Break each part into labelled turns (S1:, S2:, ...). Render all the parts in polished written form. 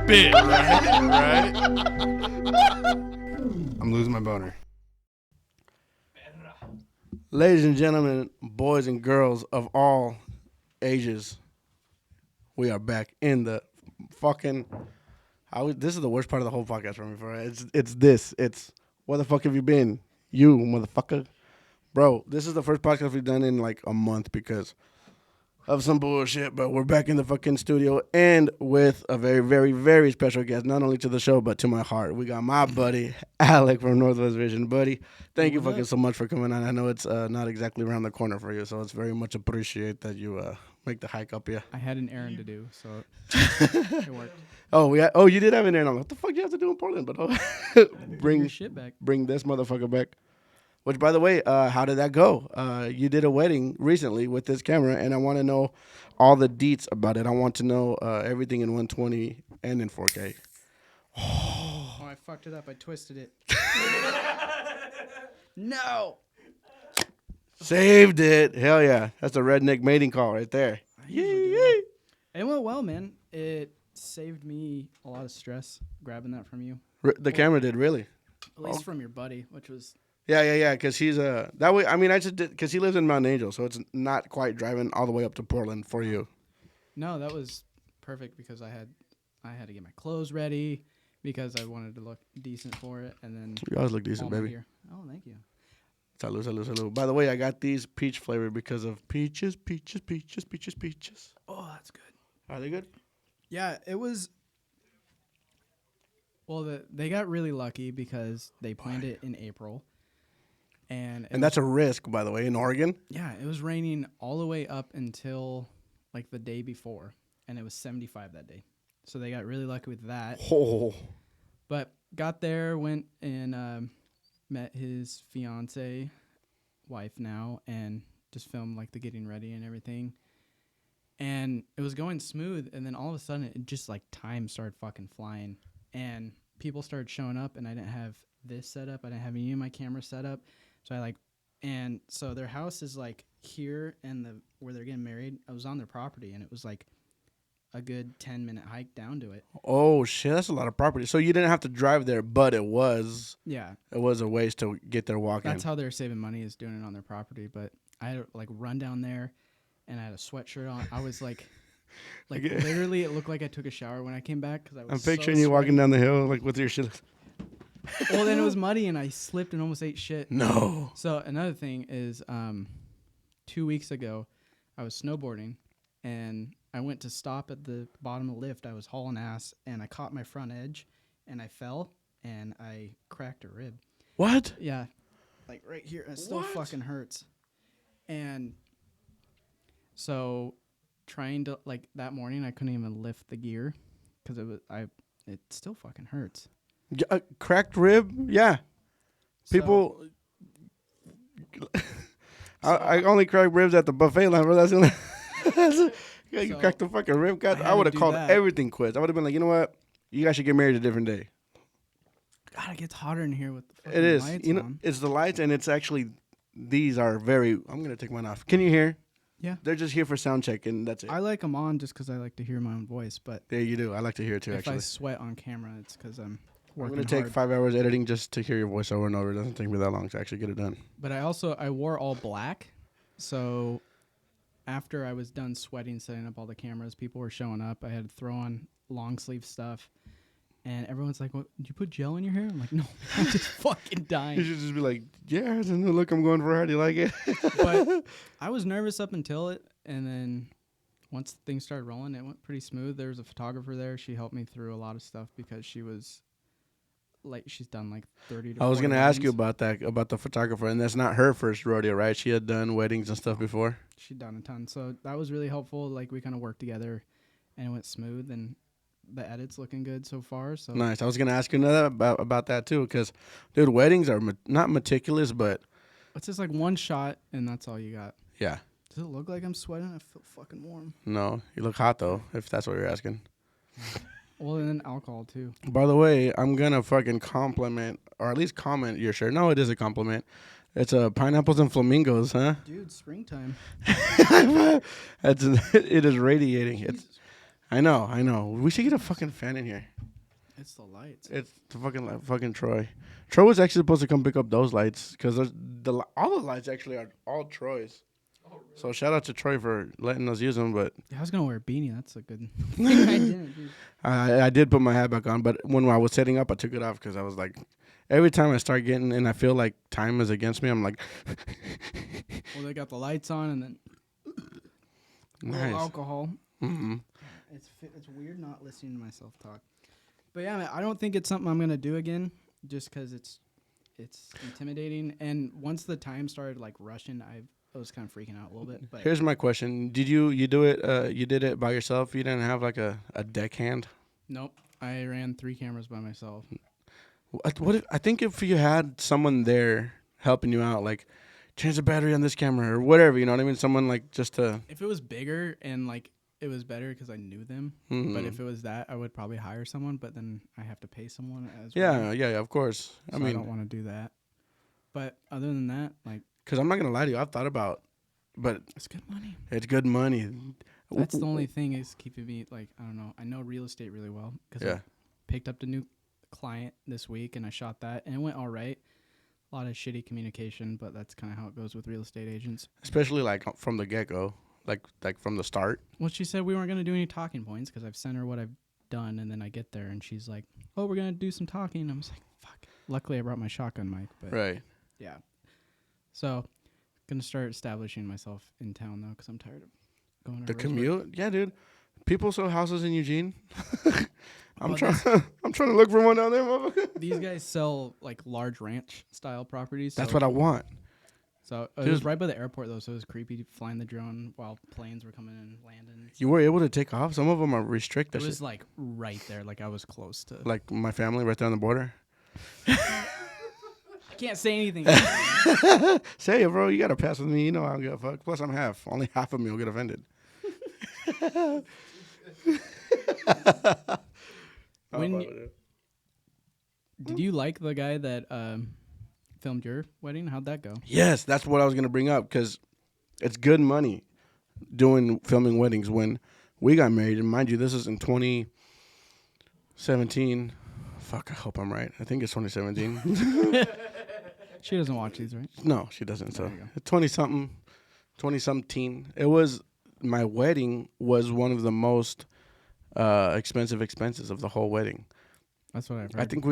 S1: bit, right? I'm losing my boner. Ladies and gentlemen, boys and girls of all ages, we are back in the fucking... this is the worst part of the whole podcast for me, bro. It's where the fuck have you been? You, motherfucker. Bro, this is the first podcast we've done in like a month because of some bullshit, but we're back in the fucking studio and with a very, very, very special guest, not only to the show, but to my heart. We got my buddy, Alec from NorthwestFishing. Buddy, thank you fucking so much for coming on. I know it's not exactly around the corner for you, so it's very much appreciate that you make the hike up here.
S2: I had an errand to do, so it worked.
S1: You did have an errand. What the fuck do you have to do in Portland? But
S2: bring your shit back.
S1: Bring this motherfucker back. Which, by the way, how did that go? You did a wedding recently with this camera, and I want to know all the deets about it. I want to know everything in 120 and in 4K.
S2: Oh, I fucked it up. I twisted it. No.
S1: Saved it. Hell yeah. That's a redneck mating call right there.
S2: It went well, man. It saved me a lot of stress grabbing that from you.
S1: The camera did, really?
S2: At least from your buddy, which was...
S1: Yeah, because he's that way. I mean, I just did because he lives in Mount Angel, so it's not quite driving all the way up to Portland for you.
S2: No, that was perfect because I had to get my clothes ready because I wanted to look decent for it, and then
S1: you always look decent, baby.
S2: Gear. Oh, thank you.
S1: Salud. By the way, I got these peach flavor because of peaches.
S2: Oh, that's good.
S1: Are they good?
S2: Yeah, it was. Well, they got really lucky because they planned it in April. And
S1: that's a risk, by the way, in Oregon.
S2: Yeah, it was raining all the way up until like the day before, and it was 75 that day. So they got really lucky with that.
S1: Oh.
S2: But got there, went and met his fiance, wife now, and just filmed like the getting ready and everything. And it was going smooth, and then all of a sudden, it just like time started fucking flying, and people started showing up, and I didn't have this set up. I didn't have any of my camera set up. So so their house is like here and where they're getting married. I was on their property and it was like a good 10-minute hike down to it.
S1: Oh shit, that's a lot of property. So you didn't have to drive there, but it was a ways to get there walking.
S2: That's how they're saving money, is doing it on their property. But I had to like run down there and I had a sweatshirt on. I was like literally it looked like I took a shower when I came back because I was
S1: I'm picturing you walking down the hill like with your shit.
S2: Well, then it was muddy, and I slipped and almost ate shit.
S1: No.
S2: So another thing is 2 weeks ago, I was snowboarding, and I went to stop at the bottom of the lift. I was hauling ass, and I caught my front edge, and I fell, and I cracked a rib.
S1: What?
S2: Yeah. Like right here. It still fucking hurts. And so trying to, like, that morning, I couldn't even lift the gear because it still fucking hurts.
S1: Cracked rib, yeah. People, I only crack ribs at the buffet line, bro. That's the only. You cracked the fucking rib. God, I would have called everything quits. I would have been like, you know what? You guys should get married a different day.
S2: God, it gets hotter in here with the fucking
S1: lights. It is.
S2: Lights
S1: you know,
S2: on.
S1: It's the lights, and it's actually these are very. I'm gonna take mine off. Can you hear?
S2: Yeah.
S1: They're just here for sound check, and that's it.
S2: I like them on just because I like to hear my own voice, but
S1: yeah, you do. I like to hear it too.
S2: If I sweat on camera, it's because I'm
S1: going to take 5 hours editing just to hear your voice over and over. It doesn't take me that long to actually get it done.
S2: But I wore all black. So after I was done sweating, setting up all the cameras, people were showing up. I had to throw on long sleeve stuff. And everyone's like, "What? Did you put gel in your hair?" I'm like, "No, I'm just fucking dying."
S1: You should just be like, "Yeah, it's a new look I'm going for. How do you like it?"
S2: But I was nervous up until it. And then once things started rolling, it went pretty smooth. There was a photographer there. She helped me through a lot of stuff because she was... like she's done like 30 to 40
S1: I was going to ask you about the photographer, and that's not her first rodeo, right? She had done weddings and stuff before.
S2: She'd done a ton, so that was really helpful. Like we kind of worked together, and it went smooth, and the edit's looking good so far. So
S1: nice. I was going to ask you another about that too, because dude, weddings are not meticulous, but
S2: it's just like one shot, and that's all you got.
S1: Yeah.
S2: Does it look like I'm sweating? I feel fucking warm.
S1: No, you look hot though, if that's what you're asking.
S2: Well, and then alcohol, too.
S1: By the way, I'm going to fucking compliment, or at least comment your shirt. No, it is a compliment. It's pineapples and flamingos, huh?
S2: Dude, springtime.
S1: It is radiating. I know. We should get a fucking fan in here.
S2: It's the lights.
S1: It's the fucking Troy. Troy was actually supposed to come pick up those lights because all the lights actually are all Troy's. Oh, really? So shout out to Troy for letting us use them. But
S2: I was gonna wear a beanie. That's a good thing I didn't. Dude.
S1: I did put my hat back on, but when I was setting up, I took it off because I was like, every time I start getting and I feel like time is against me, I'm like,
S2: well, they got the lights on and then
S1: nice
S2: alcohol.
S1: Mm-hmm.
S2: It's weird not listening to myself talk. But yeah, man, I don't think it's something I'm gonna do again, just because it's intimidating. And once the time started like rushing, I was kind of freaking out a little bit. But
S1: here's my question: did you do it? You did it by yourself? You didn't have like a deckhand?
S2: Nope, I ran 3 cameras by myself.
S1: I think if you had someone there helping you out, like change the battery on this camera or whatever, you know what I mean? Someone like just to.
S2: If it was bigger and like it was better because I knew them.
S1: Mm-hmm.
S2: But if it was that, I would probably hire someone. But then I have to pay someone as
S1: well.
S2: well.
S1: Yeah, of course.
S2: So I don't want to do that. But other than that, like,
S1: because I'm not gonna lie to you, I've thought about, but
S2: it's good money.
S1: It's good money.
S2: That's the only thing is keeping me like I don't know. I know real estate really well because I picked up the new client this week and I shot that and it went all right. A lot of shitty communication, but that's kind of how it goes with real estate agents.
S1: Especially like from the get go, like from the start.
S2: Well, she said we weren't gonna do any talking points because I've sent her what I've done, and then I get there and she's like, "Oh, we're gonna do some talking." I was like, "Fuck." Luckily, I brought my shotgun mic, but
S1: right.
S2: Yeah. So, gonna start establishing myself in town though, because I'm tired of going to
S1: the commute. Yeah, dude. People sell houses in Eugene. I'm trying to look for one down there, motherfucker.
S2: These guys sell like large ranch style properties.
S1: That's what I want.
S2: So it was right by the airport though, so it was creepy flying the drone while planes were coming in and landing.
S1: You were able to take off. Some of them are restricted.
S2: It was like right there, like I was close to.
S1: Like my family, right there on the border.
S2: I can't say anything.
S1: Say it, bro. You gotta pass with me. You know I don't give a fuck. Plus, I'm half. Only half of me will get offended.
S2: Did you like the guy that filmed your wedding? How'd that go?
S1: Yes, that's what I was gonna bring up because it's good money filming weddings. When we got married, and mind you, this is in 2017. Fuck, I hope I'm right. I think it's 2017.
S2: She doesn't watch these, right?
S1: No, she doesn't. So 20-something. It was my wedding was one of the most expensive expenses of the whole wedding.
S2: That's what I've heard.
S1: I think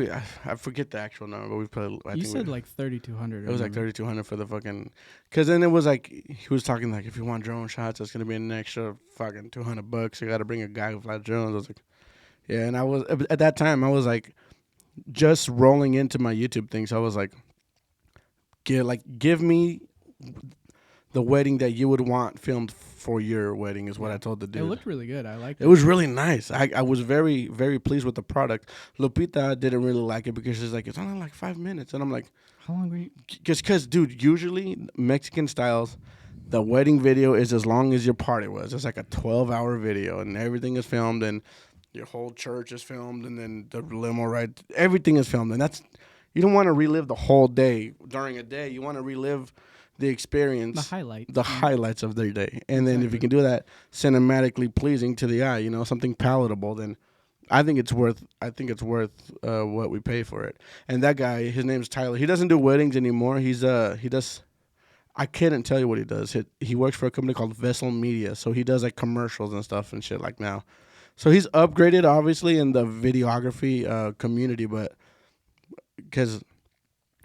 S1: I forget the actual number, but we probably.
S2: You said like 3,200.
S1: It was like 3,200 for the fucking. Because then it was like he was talking like if you want drone shots, it's gonna be an extra fucking $200. You got to bring a guy who flies drones. I was like, yeah, and I was at that time I was like just rolling into my YouTube thing, so I was like, give me the wedding that you would want filmed for your wedding is what I told the dude.
S2: It looked really good. I liked it.
S1: It was really nice. I was very, very pleased with the product. Lupita didn't really like it because she's like, it's only like 5 minutes. And I'm like,
S2: how long were you?
S1: Because, dude, usually Mexican styles, the wedding video is as long as your party was. It's like a 12-hour video and everything is filmed and your whole church is filmed and then the limo ride, everything is filmed. And you don't want to relive the whole day during a day. You want to relive the experience, the highlights of their day. And then if you can do that cinematically pleasing to the eye, something palatable, then I think it's worth what we pay for it. And that guy, his name's Tyler. He doesn't do weddings anymore. He does I couldn't tell you what he does. He works for a company called Vessel Media. So he does like commercials and stuff and shit like now. So he's upgraded obviously in the videography community, but because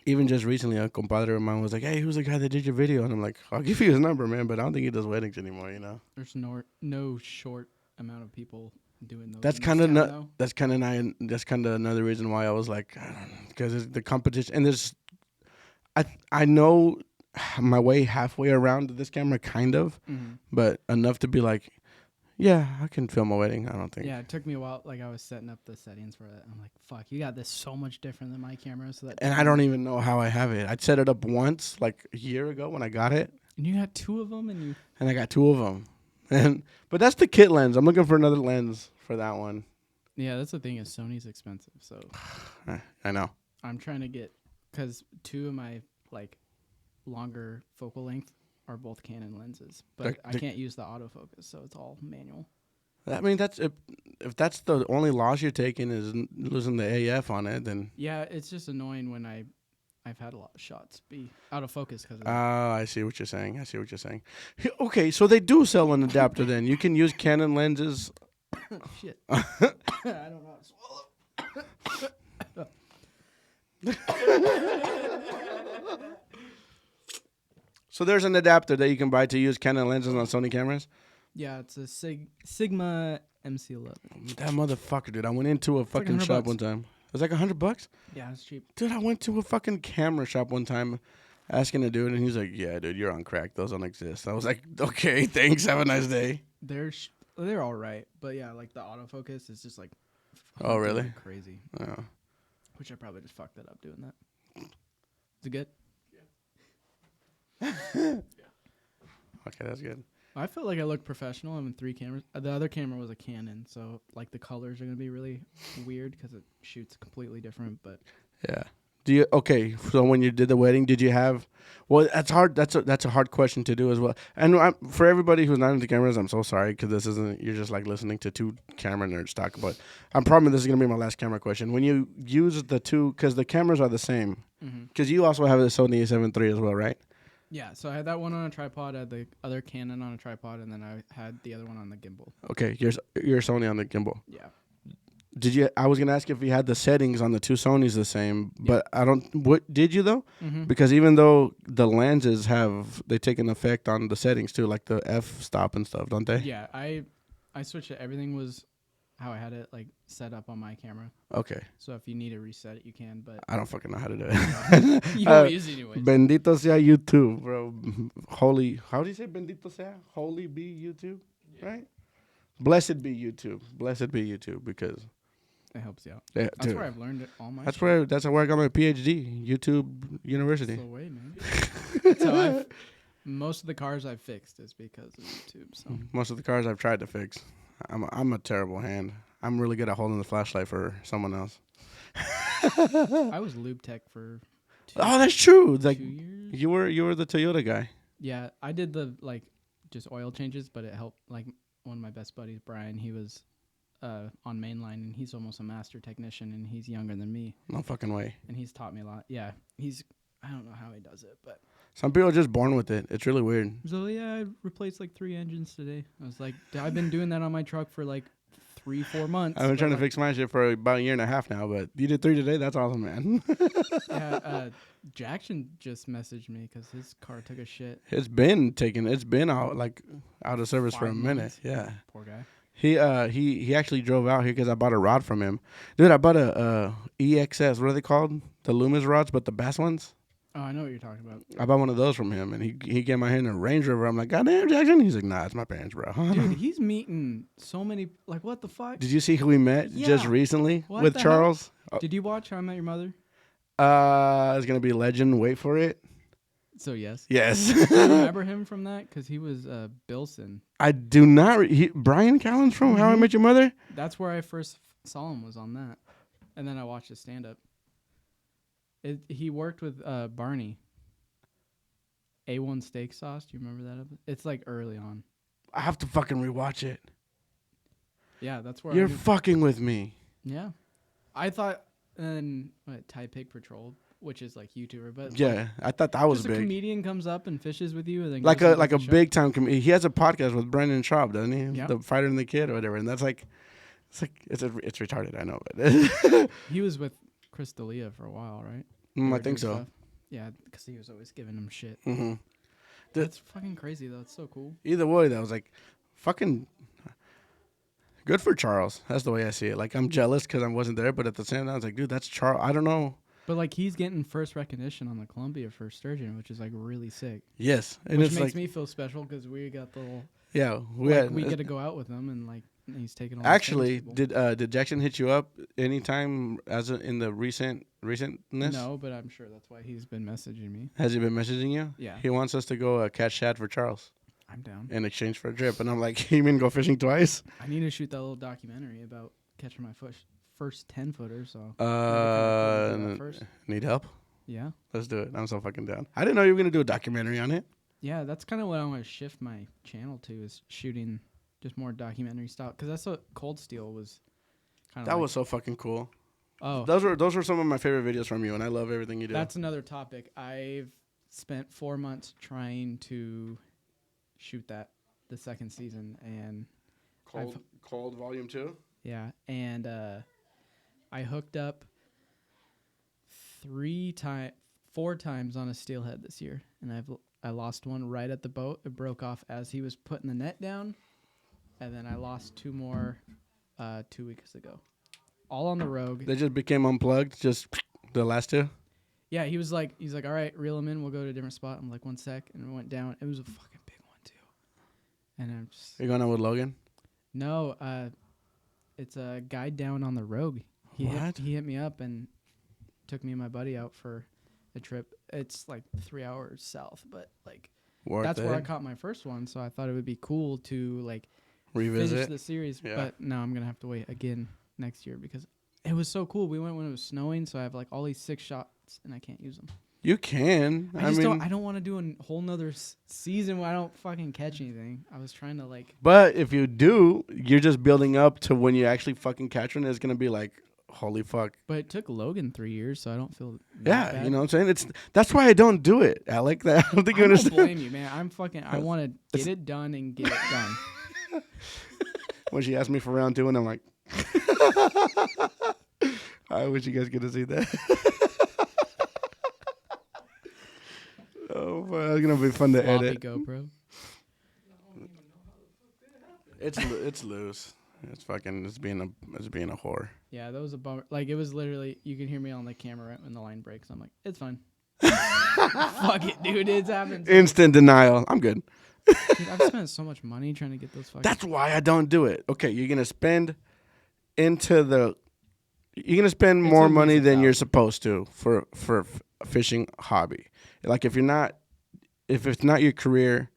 S1: even just recently, a compadre of mine was like, "Hey, who's the guy that did your video?" And I'm like, "I'll give you his number, man." But I don't think he does weddings anymore.
S2: There's no short amount of people doing those.
S1: That's kind of another reason why I was like, I don't know, because the competition and I know my way halfway around this camera, kind of, but enough to be like, yeah, I can film a wedding. I don't think.
S2: Yeah, it took me a while. Like I was setting up the settings for it. I'm like, fuck, you got this so much different than my camera.
S1: And I don't even know how I have it. I'd set it up once, like a year ago when I got it.
S2: And you had 2 of them,
S1: and I got 2 of them. But that's the kit lens. I'm looking for another lens for that one.
S2: Yeah, that's the thing is Sony's expensive. So
S1: I know.
S2: I'm trying to get because 2 of my like longer focal length are both Canon lenses, but I can't use the autofocus, so it's all manual.
S1: I mean, that's if that's the only loss you're taking is losing the AF on it, then.
S2: Yeah, it's just annoying when I've had a lot of shots be out of focus because of
S1: Oh,
S2: that.
S1: I see what you're saying. I see what you're saying. Okay, so they do sell an adapter then. You can use Canon lenses.
S2: Shit. I don't know how to swallow.
S1: So there's an adapter that you can buy to use Canon lenses on Sony cameras.
S2: Yeah, it's a Sigma MC11.
S1: That motherfucker, dude. I went into a fucking
S2: like
S1: shop
S2: $100.
S1: one time. It was like $100.
S2: Yeah, it's cheap.
S1: Dude, I went to a fucking camera shop one time asking a dude, and he's like, "Yeah, dude, you're on crack. Those don't exist." I was like, "Okay, thanks. Have a nice day."
S2: They're all right, but yeah, like the autofocus is just like.
S1: Oh, really?
S2: Like crazy.
S1: Oh.
S2: Which I probably just fucked that up doing that. Is it good?
S1: Okay, that's good.
S2: I felt like I looked professional. I'm in 3 cameras. The other camera was a Canon, so like the colors are gonna be really weird because it shoots completely different. But
S1: Yeah. Okay? So when you did the wedding, did you have? Well, that's hard. That's a hard question to do as well. And for everybody who's not into cameras, I'm so sorry because this isn't. You're just like listening to 2 camera nerds talk. But I'm promising this is gonna be my last camera question. When you use the 2, because the cameras are the same. Because you also have a Sony A7 III as well, right?
S2: yeah, so I had that one on a tripod. I had the other Canon on a tripod, and then I had the other one on the gimbal.
S1: Okay, you're Sony on the gimbal.
S2: Yeah.
S1: Did you? I was gonna ask if you had the settings on the 2 Sonys the same, but I don't. What did you though? Because even though the lenses they take an effect on the settings too, like the f-stop and stuff, don't they?
S2: Yeah, I switched it. Everything was how I had it like set up on my camera.
S1: Okay.
S2: So if you need to reset it, you can. But
S1: I don't fucking know how to do it.
S2: you don't use it anyways.
S1: Bendito sea YouTube, bro. Holy, how do you say bendito sea? Holy be YouTube, right? Blessed be YouTube. Blessed be YouTube because.
S2: It helps you out.
S1: Yeah,
S2: That's
S1: dude.
S2: where I've learned it all my
S1: That's where I got my PhD, YouTube University.
S2: It's the way, man. So most of the cars I've fixed is because of YouTube. So
S1: Most of the cars I've tried to fix. I'm a terrible hand. I'm really good at holding the flashlight for someone else.
S2: I was lube tech for
S1: That's true. Like
S2: 2 years.
S1: you were the Toyota guy.
S2: Yeah, I did the just oil changes, but it helped. Like one of my best buddies, Brian, he was on mainline, and he's almost a master technician, and he's younger than me.
S1: No fucking way.
S2: And he's taught me a lot. Yeah, I don't know how he does it, but.
S1: Some people are just born with it. It's really weird.
S2: So yeah, I replaced like 3 engines today. I was like, I've been doing that on my truck for like 3-4 months.
S1: I've been trying to fix my shit for about a year and a half now, but you did 3 today. That's awesome, man.
S2: Yeah, Jackson just messaged me because his car took a shit.
S1: It's been out of service for a
S2: 5
S1: minute.
S2: months.
S1: Yeah.
S2: Poor guy.
S1: He actually drove out here because I bought a rod from him. Dude, I bought a EXS. What are they called? The Loomis rods, but the bass ones.
S2: Oh, I know what you're talking about.
S1: I bought one of those from him, and he gave my hand a Range Rover. I'm like, goddamn, Jackson. He's like, nah, it's my parents, bro.
S2: Dude, he's meeting so many. Like, what the fuck?
S1: Did you see who we met just
S2: Yeah.
S1: recently
S2: What
S1: with
S2: the
S1: Charles?
S2: Did you watch How I Met Your Mother?
S1: It's gonna be legend. Wait for it.
S2: So yes.
S1: Yes.
S2: Do you remember him from that? Because he was Bilson.
S1: I do not. Brian Callen's from How I Met Your Mother.
S2: That's where I first saw him, was on that, and then I watched his stand up. He worked with Barney. A1 steak sauce. Do you remember that? It's like early on.
S1: I have to fucking rewatch it.
S2: Yeah, that's where
S1: You're fucking with me.
S2: Yeah, I thought. And Thai Pig Patrol, which is like YouTuber, but
S1: Yeah, I thought that was
S2: just
S1: big.
S2: a comedian comes up and fishes with you, and then
S1: Like
S2: goes and
S1: a
S2: does the show.
S1: big time comedian. He has a podcast with Brendan Schaub, doesn't he?
S2: Yeah.
S1: The Fighter and the Kid or whatever. And that's like, it's retarded. I know, but
S2: He was with Chris D'Elia for a while, right?
S1: I
S2: Or
S1: think
S2: doing
S1: so.
S2: stuff. Yeah, because he was always giving him shit.
S1: Mm-hmm.
S2: That's fucking crazy though. It's so cool.
S1: Either way, that was like, fucking good for Charles. That's the way I see it. Like, I'm jealous because I wasn't there, but at the same time, I was like, dude, that's Charles. I don't know.
S2: But like he's getting first recognition on the Columbia for sturgeon, which is like really sick.
S1: Yes, and
S2: Which
S1: it's
S2: makes
S1: like,
S2: me feel special because we got the little.
S1: yeah,
S2: We get to go out with him, and like he's taking all.
S1: Actually,
S2: the
S1: did Jackson hit you up anytime in the recentness?
S2: No, but I'm sure that's why he's been messaging me.
S1: Has he been messaging you?
S2: Yeah.
S1: He wants us to go catch shad for Charles
S2: I'm down.
S1: in exchange for a trip, and I'm like, you mean go fishing twice?
S2: I need to shoot that little documentary about catching my first 10-footer. So first.
S1: Need help?
S2: Yeah,
S1: Let's do it. I'm so fucking down. I didn't know you were gonna do a documentary on it.
S2: yeah. That's kind of what I want to shift my channel to, is shooting just more documentary style. Because that's what Cold Steel was kind of
S1: That was so fucking cool.
S2: Oh.
S1: Those were some of my favorite videos from you, and I love everything you do.
S2: That's another topic. I've spent 4 months trying to shoot the second season, and
S1: Cold Volume 2?
S2: yeah, and I hooked up 4 times on a steelhead this year, and I lost one right at the boat. It broke off as he was putting the net down, and then I lost 2 more 2 weeks ago, all on the Rogue.
S1: They just became unplugged, just the last 2?
S2: Yeah, he's like, all right, reel him in. We'll go to a different spot. I'm like, 1 sec, and it went down. It was a fucking big one too. And I'm just.
S1: You're going out with Logan?
S2: No, it's a guy down on the Rogue. He hit me up and took me and my buddy out for a trip. It's like 3 hours south, but like that's where I caught my first one. So I thought it would be cool to like
S1: revisit
S2: finish the series. Yeah. But no, I'm gonna have to wait again next year because it was so cool. We went when it was snowing, so I have like all these 6 shots and I can't use them.
S1: You can.
S2: I don't want to do a whole nother season where I don't fucking catch anything. I was trying to like.
S1: But if you do, you're just building up to when you actually fucking catch one. It's gonna be like, holy fuck.
S2: But it took Logan 3 years, so I don't feel.
S1: Yeah, you know what I'm saying. That's why I don't do it, Alec. I don't think you understand.
S2: I don't blame you, man. I want to get it done and get it done.
S1: When she asked me for round 2, and I'm like, I wish you guys could have seen that. Oh, well, it's gonna be fun to edit.
S2: GoPro.
S1: It's loose. It's being a whore.
S2: Yeah, that was a bummer. Like it was literally, you can hear me on the camera when the line breaks. I'm like, it's fine. Fuck it, dude. It's happened.
S1: Instant denial. I'm good.
S2: Dude, I've spent so much money trying to get those fucking.
S1: That's why I don't do it. Okay, you're gonna spend more money than you're supposed to for a fishing hobby. Like if it's not your career,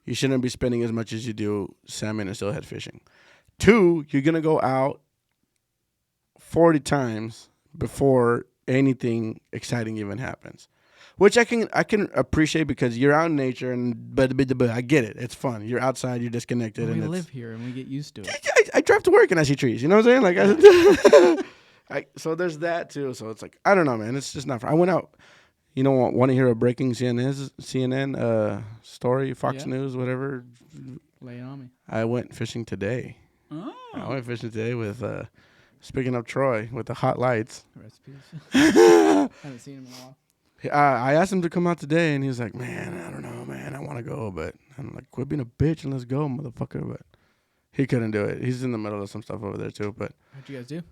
S1: you shouldn't be spending as much as you do salmon and steelhead fishing. 2, you're gonna go out 40 times before anything exciting even happens, which I can appreciate because you're out in nature but I get it. It's fun. You're outside. You're disconnected.
S2: We live here and we get used to it.
S1: I drive to work and I see trees. You know what I'm saying? Like, so there's that too. So it's like I don't know, man. It's just not. I went out. You know, want to hear a breaking CNN story, Fox News, whatever?
S2: Lay it on me.
S1: I went fishing today.
S2: Oh.
S1: I went fishing today with, speaking of Troy, with the hot lights.
S2: Recipes. Haven't seen him in a while.
S1: I asked him to come out today, and he was like, man, I don't know, man. I want to go, but I'm like, quit being a bitch and let's go, motherfucker. But he couldn't do it. He's in the middle of some stuff over there, too. But
S2: what'd you guys do?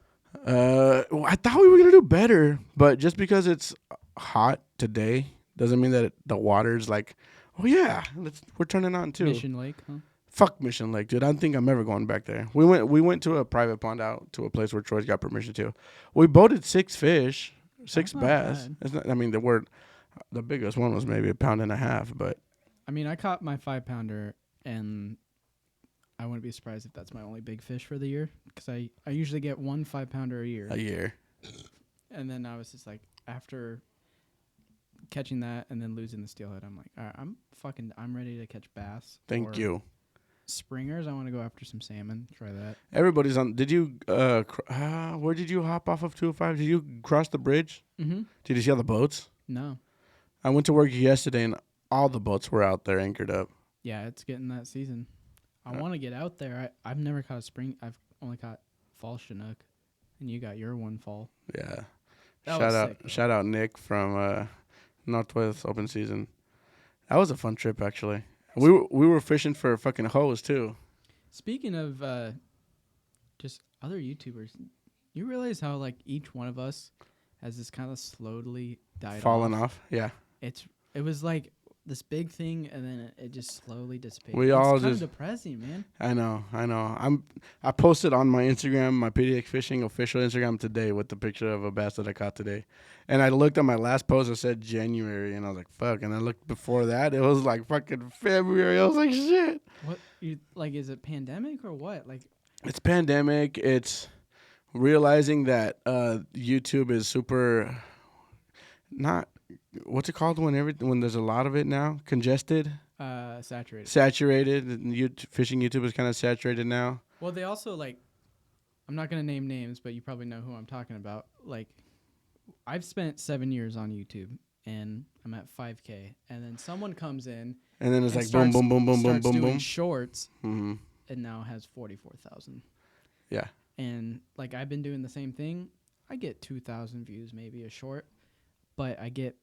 S1: I thought we were going to do better, but just because it's hot today doesn't mean that the water's like, oh yeah, we're turning on too.
S2: Mission Lake, huh?
S1: Fuck Mission Lake, dude. I don't think I'm ever going back there. We went to a private pond out to a place where Troy's got permission to. We boated 6 fish, 6 bass. It's not, I mean, the biggest one was maybe 1.5 pounds, but
S2: I mean, I caught my 5-pounder, and I wouldn't be surprised if that's my only big fish for the year because I usually get 1 5-pounder a year. And then I was just like, after catching that and then losing the steelhead, I'm like, all right, I'm ready to catch bass.
S1: Thank you.
S2: Springers, I want to go after some salmon. Try that.
S1: Everybody's on. Did you? Where did you hop off of 205? Did you cross the bridge?
S2: Mm-hmm.
S1: Did you see all the boats?
S2: No.
S1: I went to work yesterday and all the boats were out there anchored up.
S2: Yeah, it's getting that season. I want to get out there. I've never caught a spring. I've only caught fall Chinook, and you got your one fall.
S1: Yeah.
S2: That
S1: Shout out Nick from Northwest Open Season. That was a fun trip actually. We were fishing for fucking hose too.
S2: Speaking of just other YouTubers, you realize how like each one of us has this kind of slowly died
S1: fallen off. Yeah.
S2: It was like this big thing, and then it just slowly dissipated.
S1: We all
S2: it's kind
S1: just
S2: of depressing, man.
S1: I know. I posted on my Instagram, my PDX Fishing official Instagram today with the picture of a bass that I caught today, and I looked at my last post. It said January, and I was like, "Fuck!" And I looked before that. It was like fucking February. I was like, "Shit."
S2: What is it pandemic or what? Like,
S1: it's pandemic. It's realizing that YouTube is super not. What's it called when there's a lot of it now? Congested?
S2: Saturated.
S1: And fishing YouTube is kind of saturated now.
S2: Well, they also like. I'm not gonna name names, but you probably know who I'm talking about. Like, I've spent 7 years on YouTube, and I'm at 5K, and then someone comes in,
S1: And then it's like boom, boom, boom, boom, boom,
S2: starts
S1: boom,
S2: doing
S1: boom.
S2: shorts,
S1: Mm-hmm.
S2: and now has 44,000.
S1: Yeah.
S2: And like I've been doing the same thing. I get 2,000 views, maybe a short, but I get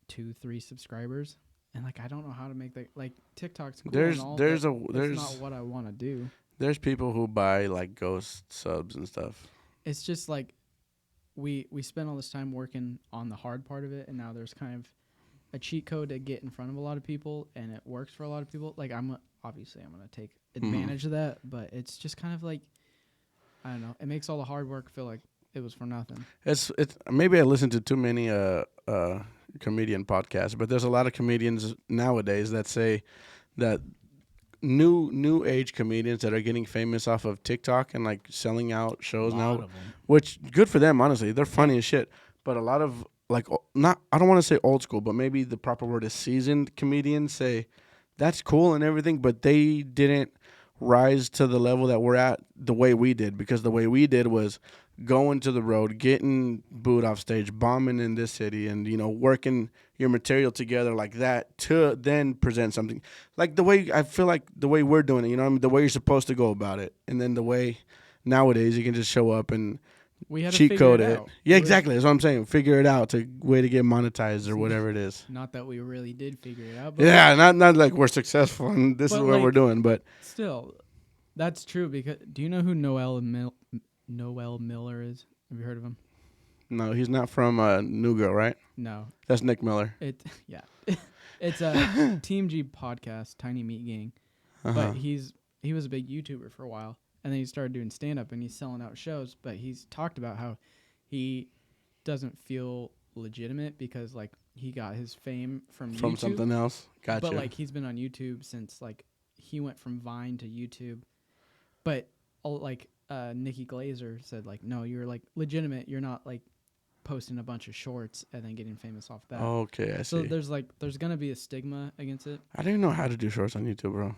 S2: 2-3 subscribers, and like I don't know how to make that. Like TikTok's cool and all, but it's not what I want to do.
S1: There's people who buy like ghost subs and stuff.
S2: It's just like we spend all this time working on the hard part of it, and now there's kind of a cheat code to get in front of a lot of people, and it works for a lot of people. Like I'm gonna take advantage of that, but it's just kind of like I don't know. It makes all the hard work feel like it was for nothing.
S1: It's maybe I listen to too many comedian podcasts, but there's a lot of comedians nowadays that say that new age comedians that are getting famous off of TikTok and like selling out shows now, which good for them, honestly. They're funny as shit. But a lot of like I don't want to say old school, but maybe the proper word is seasoned comedians say that's cool and everything, but they didn't rise to the level that we're at the way we did, because the way we did was going to the road, getting booed off stage, bombing in this city, and working your material together like that to then present something like the way I feel like the way we're doing it. I mean, the way you're supposed to go about it, and then the way nowadays you can just show up and
S2: we had
S1: cheat
S2: to
S1: code
S2: it
S1: it.
S2: out.
S1: Yeah, exactly. That's what I'm saying. Figure it out to way to get monetized or whatever it is.
S2: Not that we really did figure it out. But
S1: yeah, not like we're successful and this is what we're doing, but
S2: still, that's true. Because do you know who Noel Miller is? Have you heard of him?
S1: No, he's not from New Girl, right?
S2: No,
S1: that's Nick Miller.
S2: It's a Team G podcast, Tiny Meat Gang. But he was a big YouTuber for a while, and then he started doing stand up, and he's selling out shows. But he's talked about how he doesn't feel legitimate because like he got his fame from YouTube,
S1: something else. Gotcha.
S2: But like he's been on YouTube since like he went from Vine to YouTube, but like. Nikki Glazer said like, no, you're like legitimate. You're not like posting a bunch of shorts and then getting famous off that.
S1: Okay, I see.
S2: So there's gonna be a stigma against it.
S1: I didn't know how to do shorts on YouTube, bro.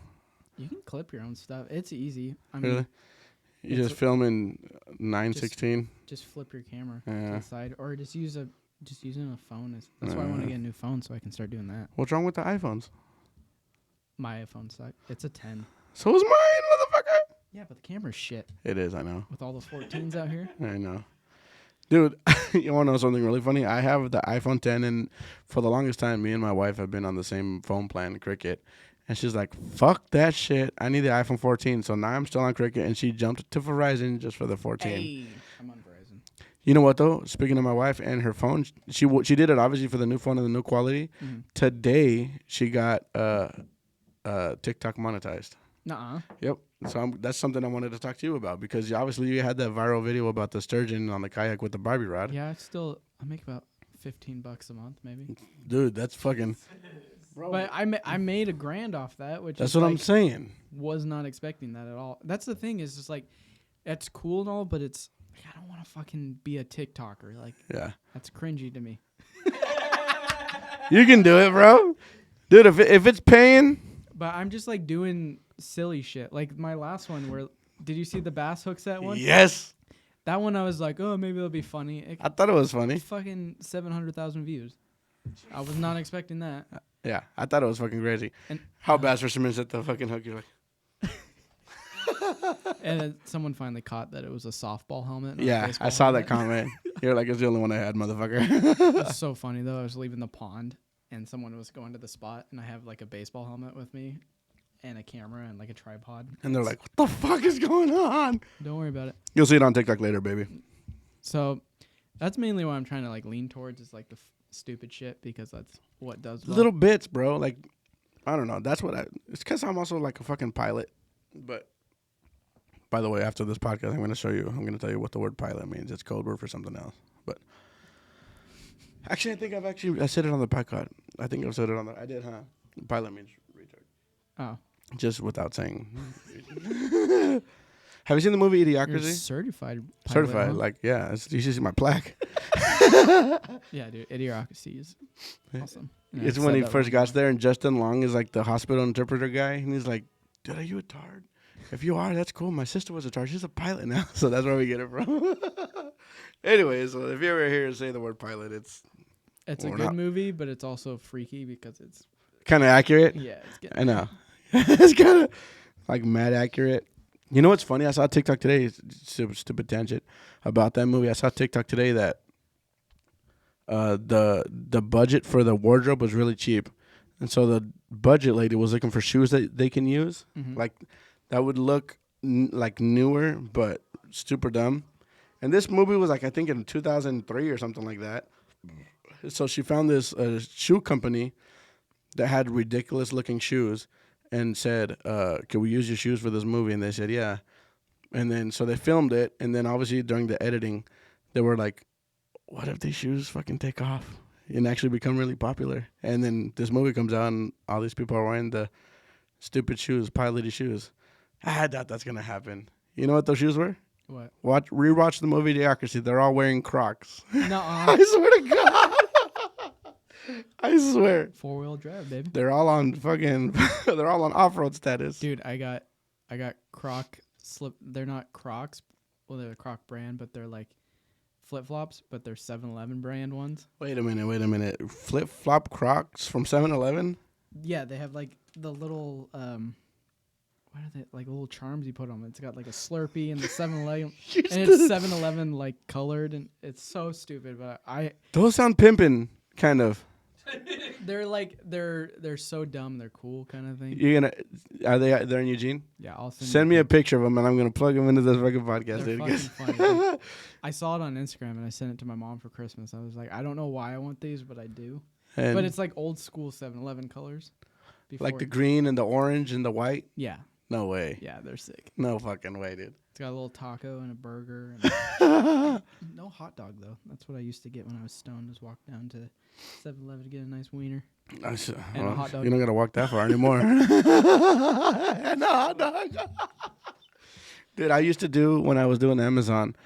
S2: You can clip your own stuff. It's easy. I
S1: really?
S2: mean,
S1: you just film in 9:16.
S2: Just flip your camera to the side, or just using a phone. That's why I want to get a new phone so I can start doing that.
S1: What's wrong with the iPhones?
S2: My iPhone sucks. It's a 10.
S1: So is mine, motherfucker.
S2: Yeah, but the camera's shit.
S1: It is, I know.
S2: With all the 14s out here.
S1: I know. Dude, you want to know something really funny? I have the iPhone 10, and for the longest time, me and my wife have been on the same phone plan, Cricket. And she's like, fuck that shit. I need the iPhone 14. So now I'm still on Cricket, and she jumped to Verizon just for the 14.
S2: Hey, I'm on Verizon.
S1: You know what, though? Speaking of my wife and her phone, she did it, obviously, for the new phone and the new quality. Mm-hmm. Today, she got TikTok monetized.
S2: Nuh-uh.
S1: Yep. So that's something I wanted to talk to you about, because obviously you had that viral video about the sturgeon on the kayak with the Barbie rod.
S2: Yeah, I make about $15 a month, maybe.
S1: Dude, that's fucking.
S2: Bro. But I made $1,000 off that, which
S1: that's what I'm saying.
S2: Was not expecting that at all. That's the thing, is just like, it's cool and all, but it's like, I don't want to fucking be a TikToker. Like,
S1: yeah,
S2: that's cringy to me.
S1: You can do it, bro. Dude, if it's paying.
S2: But I'm just like doing silly shit. Like my last one where, did you see the bass hook set one?
S1: Yes.
S2: That one I was like, oh, maybe it'll be funny.
S1: I thought it was funny.
S2: Fucking 700,000 views. I was not expecting that.
S1: Yeah, I thought it was fucking crazy. And how bass fishermen's at the fucking hook, you're like.
S2: And then someone finally caught that it was a softball helmet.
S1: Yeah, I saw that comment. You're like, it's the only one I had, motherfucker.
S2: It's so funny though. I was leaving the pond and someone was going to the spot, and I have like a baseball helmet with me and a camera and like a tripod.
S1: And they're like, what the fuck is going on?
S2: Don't worry about it.
S1: You'll see it on TikTok later, baby.
S2: So that's mainly what I'm trying to like lean towards, is like the stupid shit, because that's what does well.
S1: Little bits, bro. Like, I don't know. That's what it's because I'm also like a fucking pilot. But by the way, after this podcast, I'm going to tell you what the word pilot means. It's code word for something else. But actually, I think I said it on the podcast. I think I've said it on I did, huh? Pilot means retard.
S2: Oh.
S1: Just without saying. Have you seen the movie
S2: You're
S1: Idiocracy?
S2: certified. Pilot,
S1: Certified.
S2: huh?
S1: Like, yeah, you should see my plaque.
S2: Yeah, dude. Idiocracy is awesome. Yeah,
S1: It's
S2: I
S1: when
S2: said
S1: he
S2: that
S1: first
S2: wrong
S1: got
S2: now.
S1: there, and Justin Long is like the hospital interpreter guy, and he's like, "Dude, are you a tard? If you are, that's cool. My sister was a tard. She's a pilot now." So that's where we get it from. Anyway, so if you ever hear say the word pilot, it's
S2: It's a
S1: we're
S2: good
S1: not-
S2: movie, but it's also freaky because it's
S1: kind of accurate.
S2: yeah, it's getting
S1: I know. It's kind of like mad accurate. You know what's funny? I saw a TikTok today. Stupid tangent about that movie. I saw a TikTok today that the budget for the wardrobe was really cheap, and so the budget lady was looking for shoes that they can use, like that would look like newer but super dumb. And this movie was like I think in 2003 or something like that. So she found this shoe company that had ridiculous looking shoes and said, "Can we use your shoes for this movie?" And they said, "Yeah." And then so they filmed it, and then obviously during the editing, they were like, "What if these shoes fucking take off and actually become really popular?" And then this movie comes out, and all these people are wearing the stupid shoes, piloty shoes. I doubt that's gonna happen. You know what those shoes were?
S2: what?
S1: Rewatch the movie Idiocracy. They're all wearing Crocs.
S2: No,
S1: I swear to God. I swear.
S2: 4-wheel drive, baby.
S1: They're all on fucking. They're all on off-road status.
S2: Dude, I got Croc slip. They're not Crocs. Well, they're a Croc brand, but they're like flip-flops, but they're 7-Eleven brand ones.
S1: Wait a minute. Flip-flop Crocs from 7-Eleven?
S2: Yeah, they have like the little what are they, like little charms you put on them. It's got like a Slurpee and the 7-Eleven, and it's 7-Eleven like colored, and it's so stupid. But
S1: Those sound pimpin', kind of.
S2: they're like they're so dumb. They're cool, kind of thing.
S1: You're gonna? Are they? They're in Eugene.
S2: Yeah, I'll
S1: Send me a picture of them, and I'm gonna plug them into this fucking podcast.
S2: They're
S1: Dude.
S2: fucking funny. Dude. I saw it on Instagram and I sent it to my mom for Christmas. I was like, I don't know why I want these, but I do.
S1: And
S2: But it's like old school 7-Eleven colors.
S1: like the green and the orange and the white.
S2: Yeah,
S1: No way.
S2: yeah, they're sick.
S1: No fucking way, dude.
S2: It's got a little taco and a burger. And no hot dog though. That's what I used to get when I was stoned. Just walk down to 7-Eleven to get a nice wiener.
S1: I should,
S2: And a hot dog.
S1: You don't gotta walk that far anymore. And a hot dog. Dude, I used to do when I was doing Amazon.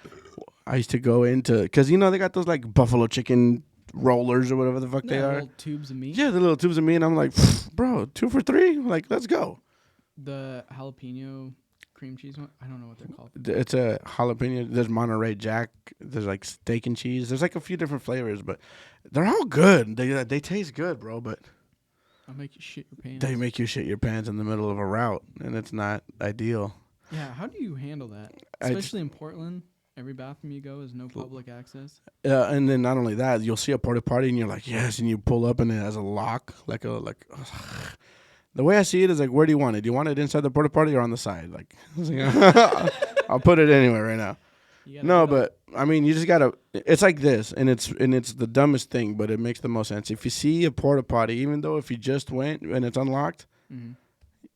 S1: I used to go into because they got those like buffalo chicken rollers or whatever the fuck they are.
S2: Little tubes of meat.
S1: Yeah, the little tubes of meat. And I'm like, bro, 2 for $3. Like, let's go.
S2: The jalapeno cream cheese one. I don't know what they're called.
S1: It's a jalapeno. There's Monterey Jack. There's like steak and cheese. There's like a few different flavors, but they're all good. They taste good, bro. But
S2: I'll make you shit your pants.
S1: they make you shit your pants in the middle of a route, and it's not ideal.
S2: Yeah, how do you handle that? Especially in Portland, every bathroom you go is no public access.
S1: And then not only that, you'll see a porta potty, and you're like, yes, and you pull up, and it has a lock, The way I see it is like, where do you want it? Do you want it inside the porta potty or on the side? Like, I'll put it anywhere right now. No, but I mean, you just gotta. It's like this, and it's the dumbest thing, but it makes the most sense. If you see a porta potty, even though if you just went and it's unlocked,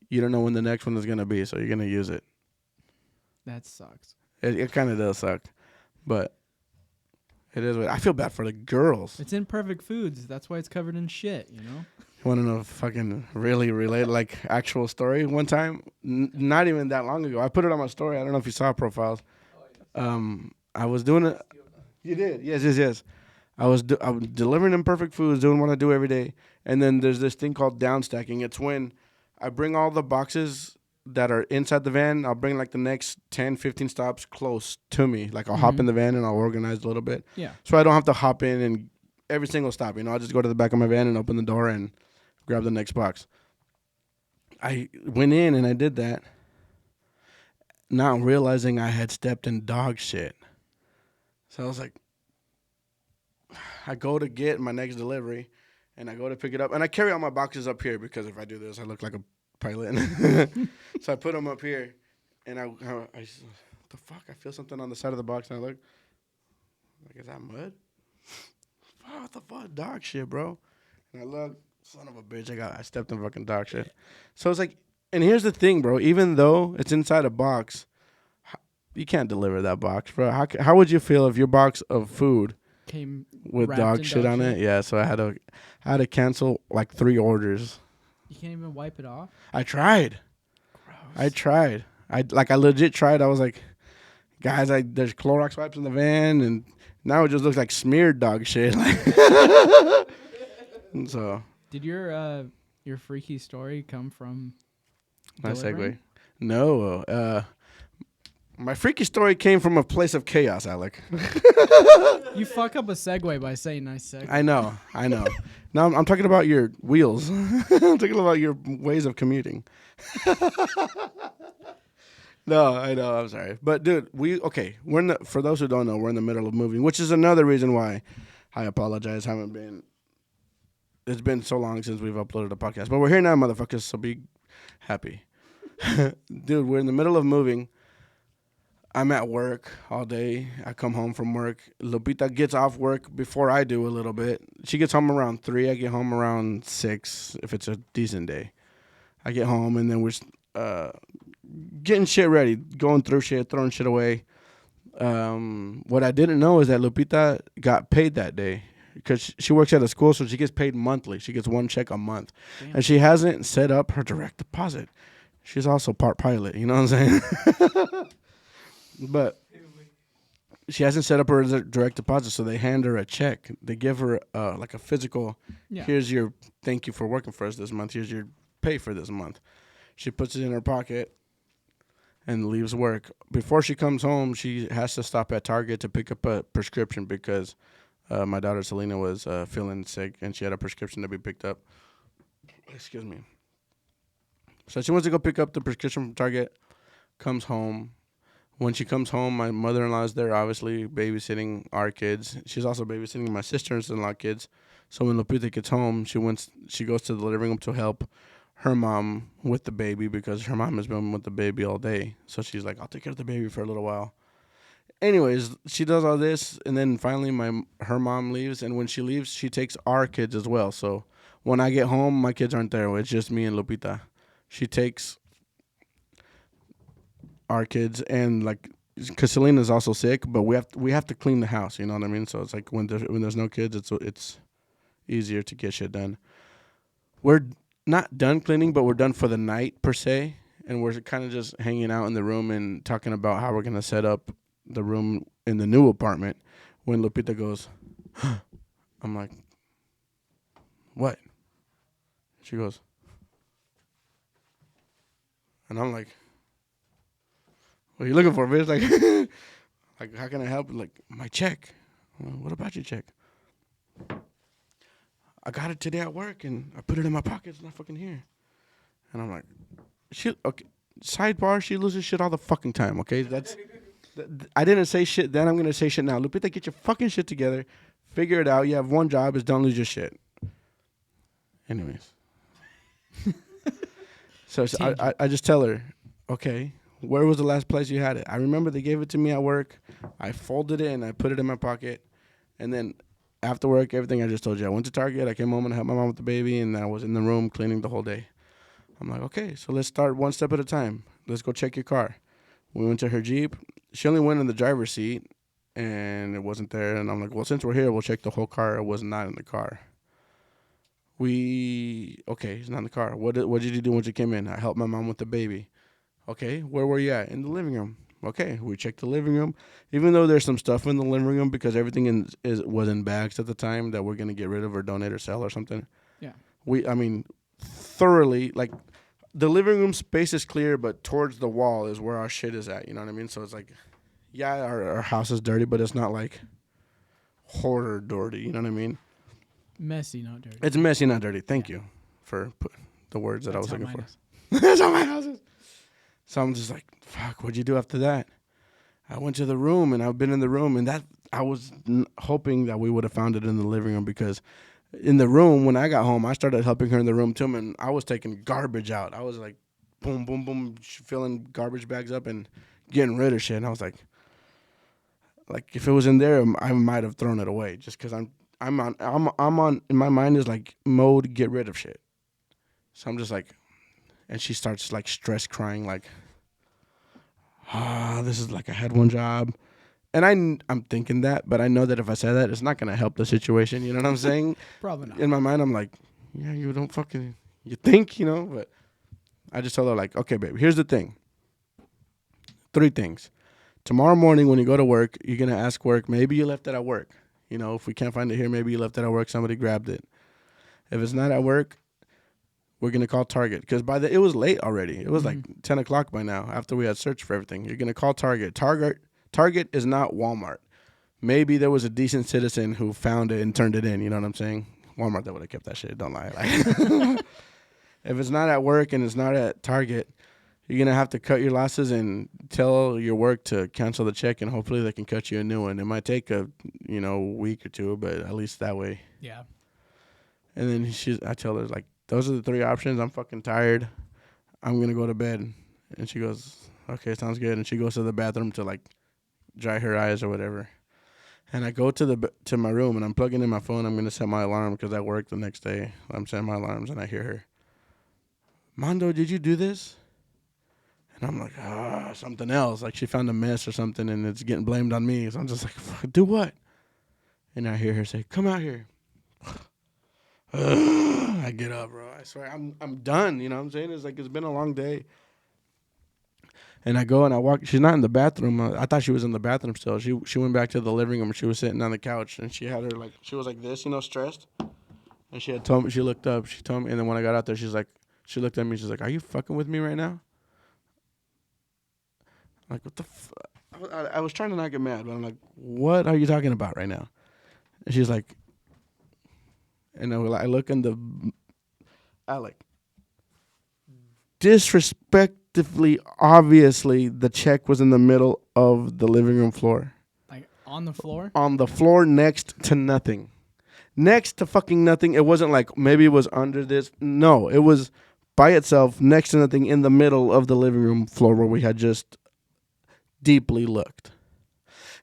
S1: you don't know when the next one is gonna be, so you're gonna use it.
S2: That sucks.
S1: It kind of does suck, but it is. I feel bad for the girls.
S2: It's in Perfect Foods. That's why it's covered in shit, you know?
S1: You want to know a fucking really related, like, actual story? One time, not even that long ago, I put it on my story. I don't know if you saw profiles. I was doing it. You did? Yes. I was delivering Imperfect Foods, doing what I do every day. And then there's this thing called downstacking. It's when I bring all the boxes that are inside the van. I'll bring, like, the next 10, 15 stops close to me. Like, I'll hop in the van and I'll organize a little bit.
S2: Yeah.
S1: So I don't have to hop in and every single stop. I'll just go to the back of my van and open the door and grab the next box. I went in and I did that, not realizing I had stepped in dog shit. So I was like, I go to get my next delivery, and I go to pick it up, and I carry all my boxes up here because if I do this, I look like a pilot. So I put them up here, and I what the fuck? I feel something on the side of the box, and I look, like, is that mud? Oh, what the fuck? Dog shit, bro. And I look. Son of a bitch, I stepped in fucking dog shit. So it's like, and here's the thing, bro. Even though it's inside a box, you can't deliver that box, bro. How would you feel if your box of food
S2: Came
S1: with dog shit on it? Yeah, so I had to cancel like 3 orders.
S2: You can't even wipe it off?
S1: I tried.
S2: Gross.
S1: I tried. I legit tried. I was like, guys, there's Clorox wipes in the van, and now it just looks like smeared dog shit. And so
S2: Did your freaky story come from
S1: nice
S2: delivering?
S1: segue. No, my freaky story came from a place of chaos, Alec.
S2: You fuck up a segue by saying nice segue.
S1: I know. Now I'm talking about your wheels. I'm talking about your ways of commuting. No, I know. I'm sorry, but dude, we're in for those who don't know, we're in the middle of moving, which is another reason why I apologize. It's been so long since we've uploaded a podcast, but we're here now, motherfuckers. So be happy, dude. We're in the middle of moving. I'm at work all day. I come home from work. Lupita gets off work before I do a little bit. She gets home around 3. I get home around 6 if it's a decent day. I get home, and then we're getting shit ready, going through shit, throwing shit away. What I didn't know is that Lupita got paid that day because she works at a school, so she gets paid monthly. She gets one check a month.
S2: Damn.
S1: And she hasn't set up her direct deposit. She's also part pilot, you know what I'm saying? But she hasn't set up her direct deposit, so they hand her a check. They give her like a physical, here's your thank you for working for us this month. Here's your pay for this month. She puts it in her pocket and leaves work. Before she comes home, she has to stop at Target to pick up a prescription because my daughter Selena was feeling sick and she had a prescription to be picked up. Excuse me. So she wants to go pick up the prescription from Target, comes home. When she comes home, my mother-in-law is there, obviously, babysitting our kids. She's also babysitting my sister-in-law kids. So when Lupita gets home, she goes to the living room to help her mom with the baby because her mom has been with the baby all day. So she's like, I'll take care of the baby for a little while. Anyways, she does all this, and then finally her mom leaves, and when she leaves, she takes our kids as well. So when I get home, my kids aren't there. It's just me and Lupita. She takes our kids, and like, because Selena's also sick, but we have to clean the house. You know what I mean? So it's like when there's no kids, it's easier to get shit done. We're not done cleaning, but we're done for the night per se, and we're kind of just hanging out in the room and talking about how we're gonna set up the room in the new apartment. When Lupita goes, I'm like, what? She goes, and I'm like, what are you looking for, bitch? Like, how can I help? Like, my check. What about your check? I got it today at work, and I put it in my pocket. It's not fucking here. And I'm like, shit. Okay. Sidebar, she loses shit all the fucking time, okay? I didn't say shit then. I'm going to say shit now. Lupita, get your fucking shit together. Figure it out. You have one job is don't lose your shit. Anyways. So I just tell her, okay, where was the last place you had it? I remember they gave it to me at work. I folded it and I put it in my pocket. And then after work, everything I just told you. I went to Target. I came home and helped my mom with the baby. And I was in the room cleaning the whole day. I'm like, okay, so let's start one step at a time. Let's go check your car. We went to her Jeep. She only went in the driver's seat. And it wasn't there. And I'm like, well, since we're here, we'll check the whole car. It was not in the car. Okay, it's not in the car. What did you do once you came in? I helped my mom with the baby. Okay, where were you at? In the living room. Okay, we checked the living room. Even though there's some stuff in the living room because everything was in bags at the time that we're going to get rid of or donate or sell or something.
S2: Yeah.
S1: Thoroughly, like, the living room space is clear, but towards the wall is where our shit is at. You know what I mean? So it's like, yeah, our house is dirty, but it's not like hoarder dirty. You know what I mean?
S2: Messy, not dirty.
S1: It's messy, not dirty. Thank you for the words that I was looking for.
S2: Is.
S1: That's how my house is. So I'm just like, fuck, what'd you do after that? I went to the room, and I've been in the room, and that I was hoping that we would have found it in the living room because in the room, when I got home, I started helping her in the room too, and I was taking garbage out. I was like, boom, boom, boom, filling garbage bags up and getting rid of shit. And I was like, if it was in there, I might have thrown it away just because I'm on in my mind is like mode get rid of shit. So I'm just like, and she starts like stress crying like, this is like I had one job. And I'm thinking that, but I know that if I say that, it's not going to help the situation. You know what I'm saying?
S2: Probably not.
S1: In my mind, I'm like, yeah, you think, but I just tell her like, okay, babe, here's the thing. 3 things. Tomorrow morning when you go to work, you're going to ask work, maybe you left it at work. You know, if we can't find it here, maybe you left it at work, somebody grabbed it. If it's not at work, we're going to call Target. Because it was late already. It was like 10 o'clock by now after we had searched for everything. You're going to call Target. Target is not Walmart. Maybe there was a decent citizen who found it and turned it in. You know what I'm saying? Walmart, they would have kept that shit. Don't lie. Like, if it's not at work and it's not at Target, you're going to have to cut your losses and tell your work to cancel the check, and hopefully they can cut you a new one. It might take a week or two, but at least that way.
S2: Yeah.
S1: And then I tell her, like, those are the 3 options. I'm fucking tired. I'm going to go to bed. And she goes, okay, sounds good. And she goes to the bathroom to, like, dry her eyes or whatever. And I go to my room, and I'm plugging in my phone. I'm going to set my alarm because I work the next day. I'm setting my alarms, and I hear her. Mondo, did you do this? And I'm like, something else. Like she found a mess or something, and it's getting blamed on me. So I'm just like, do what? And I hear her say, come out here. I get up, bro. I swear, I'm done. You know what I'm saying? It's like it's been a long day. And I go and I walk. She's not in the bathroom. I thought she was in the bathroom still. She went back to the living room. She was sitting on the couch, and she had her she was like this, stressed. And she had told me, she looked up. She told me, and then when I got out there, she looked at me. She's like, "Are you fucking with me right now?" I'm like, what the fuck? I was trying to not get mad, but I'm like, what are you talking about right now? And she's like, and I look in the Alec. Disrespectively, obviously, the check was in the middle of the living room floor.
S2: Like on the floor?
S1: On the floor next to nothing. Next to fucking nothing. It wasn't like maybe it was under this. No, it was by itself next to nothing in the middle of the living room floor where we had just deeply looked.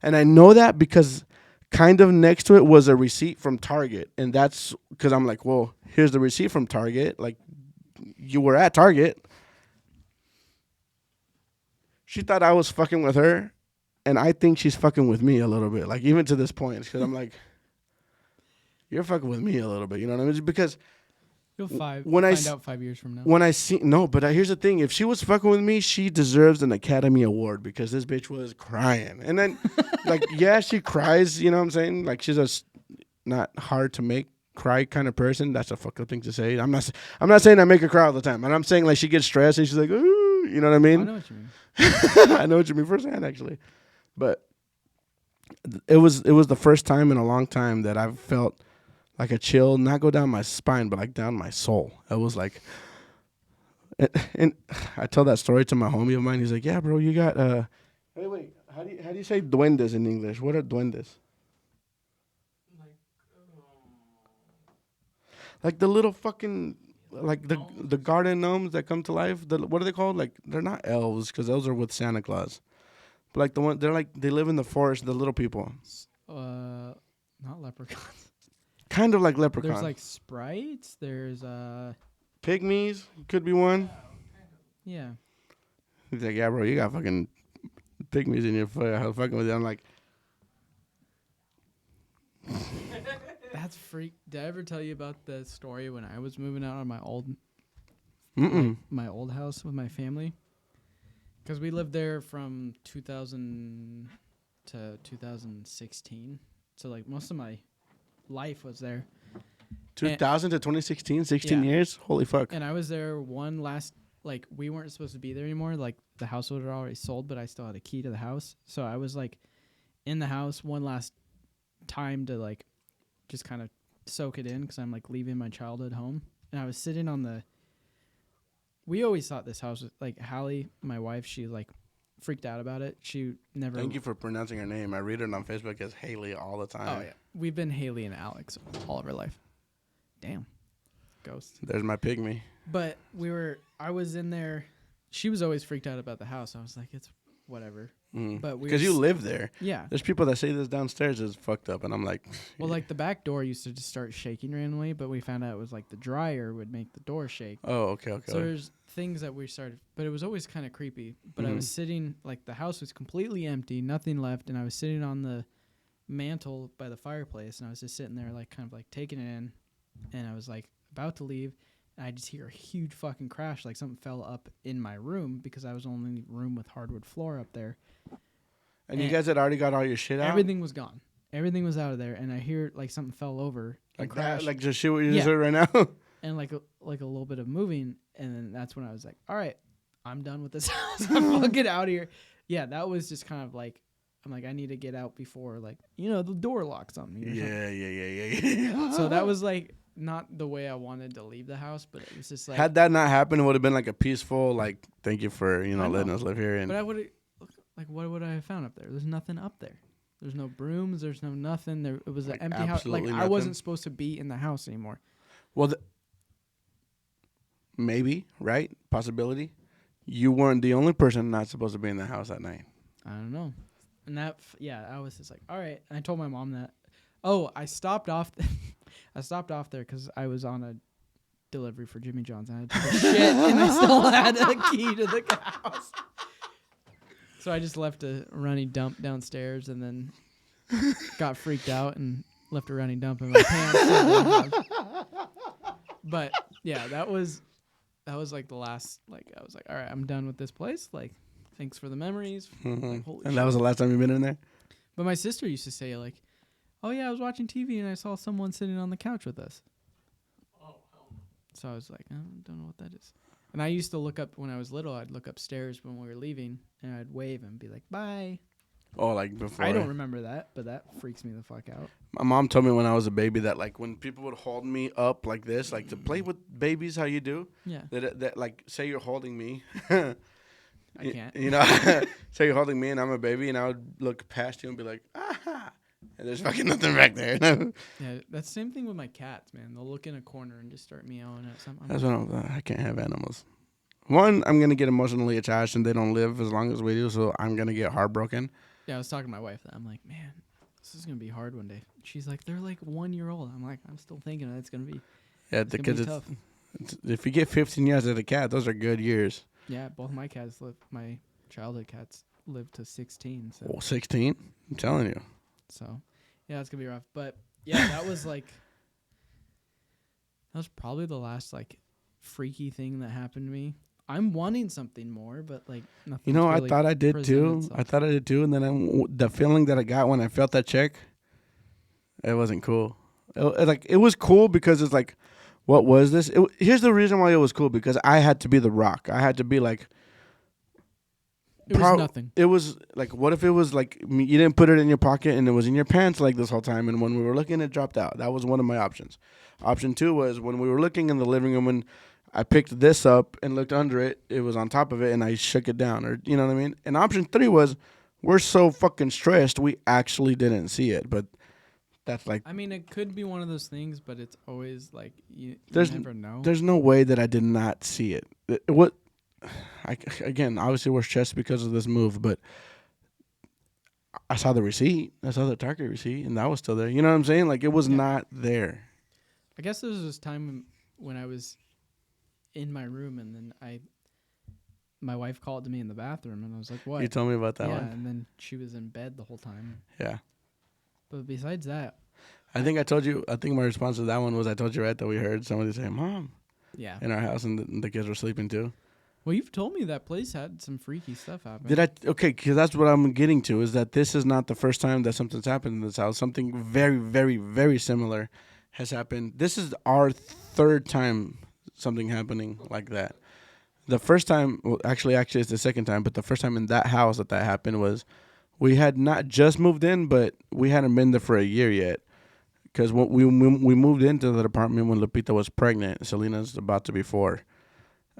S1: And I know that because kind of next to it was a receipt from Target. And that's because I'm like, well, here's the receipt from Target. Like, you were at Target. She thought I was fucking with her. And I think she's fucking with me a little bit. Like, even to this point. Because I'm like, you're fucking with me a little bit. You know what I mean? Because
S2: you'll find out 5 years from now.
S1: When I see no, but here's the thing: if she was fucking with me, she deserves an Academy Award because this bitch was crying. And then, like, yeah, she cries. You know what I'm saying? Like, she's a not hard to make cry kind of person. That's a fucked up thing to say. I'm not saying I make her cry all the time, and I'm saying like she gets stressed and she's like, ooh, you know what I mean?
S2: I know what you mean.
S1: I know what you mean firsthand, actually. But it was the first time in a long time that I've felt like a chill, not go down my spine, but like down my soul. It was like, and I tell that story to my homie of mine. He's like, "Yeah, bro, you got wait, how do you say duendes in English? What are duendes? Like the little fucking like the garden gnomes that come to life. What are they called? Like they're not elves because those are with Santa Claus, but like the one they live in the forest. The little people.
S2: Not leprechauns.
S1: Kind of like leprechauns.
S2: There's like sprites. There's
S1: pygmies could be one.
S2: Yeah.
S1: He's like, yeah, bro, you got fucking pygmies in your foot. How fucking with you? I'm like,
S2: that's freak. Did I ever tell you about the story when I was moving out of my old my old house with my family? Because we lived there from 2000 to 2016. So like most of my life was there.
S1: 2000 to 2016, 16 years? Holy fuck.
S2: And I was there one last, like, we weren't supposed to be there anymore. Like, the house was already sold, but I still had a key to the house. So I was, like, in the house one last time to, like, just kind of soak it in because I'm, like, leaving my childhood home. And I was sitting on the, we always thought this house was, like, Hallie, my wife, she, like, freaked out about it. She never.
S1: Thank you for pronouncing her name. I read it on Facebook as Haley all the time.
S2: Oh, yeah. We've been Haley and Alex all of our life. Damn. Ghost.
S1: There's my pygmy.
S2: But I was in there. She was always freaked out about the house. I was like, it's whatever. But because
S1: you live there.
S2: Yeah.
S1: There's people that say this downstairs is fucked up, and I'm like.
S2: Well, like the back door used to just start shaking randomly, but we found out it was like the dryer would make the door shake.
S1: Oh, okay.
S2: So there's things that we started, but it was always kind of creepy. But I was sitting, like the house was completely empty, nothing left, and I was sitting on the mantle by the fireplace, and I was just sitting there, like kind of like taking it in, and I was like about to leave, And I just hear a huge fucking crash, like something fell up in my room because I was only in the room with hardwood floor up there.
S1: And you guys had already got all your shit out?
S2: Everything was gone. Everything was out of there, and I hear like something fell over and
S1: Like
S2: crashed.
S1: that? Like just shit what you just heard right now?
S2: And like a little bit of moving, and then that's when I was like, all right, I'm done with this house. I'm fucking out of here. Yeah, that was just kind of like, I'm like, I need to get out before, like, the door locks on me.
S1: Yeah.
S2: So that was like not the way I wanted to leave the house, but it was just like,
S1: had that not happened, it would have been like a peaceful, like, thank you for letting us live here. And
S2: but I would like, what would I have found up there? There's nothing up there. There's no brooms. There's no nothing. It was an empty house. Like
S1: nothing.
S2: I wasn't supposed to be in the house anymore.
S1: Well, maybe, right? Possibility. You weren't the only person not supposed to be in the house that night.
S2: I don't know. And I was just like, all right. And I told my mom that. Oh, I stopped off. I stopped off there because I was on a delivery for Jimmy John's. And I had to take a shit, and I still had a key to the house. So I just left a runny dump downstairs, and then got freaked out and left a runny dump in my pants. But yeah, that was like the last. Like I was like, all right, I'm done with this place. Like, thanks for the memories.
S1: Mm-hmm.
S2: Like, holy
S1: and
S2: shit.
S1: that was the last time you've been in there?
S2: But my sister used to say like, oh yeah, I was watching TV and I saw someone sitting on the couch with us. Oh, hell. So I was like, I don't know what that is. And I used to look up when I was little. I'd look upstairs when we were leaving, and I'd wave and be like, bye.
S1: Oh, like before?
S2: I don't remember that, but that freaks me the fuck out.
S1: My mom told me when I was a baby that, like, when people would hold me up like this, like to play with babies, how you do?
S2: Yeah.
S1: That like, say you're holding me.
S2: I can't.
S1: Say you're holding me and I'm a baby, and I would look past you and be like, aha. And there's fucking nothing back there.
S2: Yeah, that's the same thing with my cats, man. They'll look in a corner and just start meowing at something.
S1: That's what I can't have animals. One, I'm going to get emotionally attached, and they don't live as long as we do, so I'm going to get heartbroken.
S2: Yeah, I was talking to my wife. I'm like, man, this is going to be hard one day. She's like, they're like 1 year old. I'm like, I'm still thinking it's going to be tough.
S1: If you get 15 years as a cat, those are good years.
S2: Yeah, both my cats my childhood cats lived to 16. So.
S1: Oh, 16? I'm telling you.
S2: So, yeah, it's going to be rough. But, yeah, that was like, that was probably the last, like, freaky thing that happened to me. I'm wanting something more, but, like, nothing.
S1: I thought I did, too. And then the feeling that I got when I felt that check, it wasn't cool. It was cool because it's like, what was this? Here's the reason why it was cool, because I had to be the rock. I had to be like,
S2: it was nothing.
S1: It was like, what if it was like you didn't put it in your pocket and it was in your pants like this whole time, and when we were looking, it dropped out. That was one of my options. Option 2 was when we were looking in the living room and I picked this up and looked under it, it was on top of it, and I shook it down, or you know what I mean? And option 3 was we're so fucking stressed we actually didn't see it, but that's like...
S2: I mean, it could be one of those things, but it's always like you never know.
S1: There's no way that I did not see it. Again, obviously we're stressed because of this move, but I saw the receipt. I saw the Target receipt, and that was still there. You know what I'm saying? Like, it was not there.
S2: I guess there was this time when I was in my room, and then my wife called to me in the bathroom, and I was like, what?
S1: You told me about that one.
S2: Yeah, and then she was in bed the whole time.
S1: Yeah.
S2: But besides that...
S1: I think my response to that one was I told you, right, that we heard somebody say, Mom. Yeah. In our house, and the kids were sleeping too.
S2: Well, you've told me that place had some freaky stuff happen.
S1: Did I? Okay, because that's what I'm getting to, is that this is not the first time that something's happened in this house. Something very, very, very similar has happened. This is our third time something happening like that. The first time, well, actually it's the second time, but the first time in that house that happened was we had not just moved in, but we hadn't been there for a year yet. Because we moved into the apartment when Lupita was pregnant. Selena's about to be 4.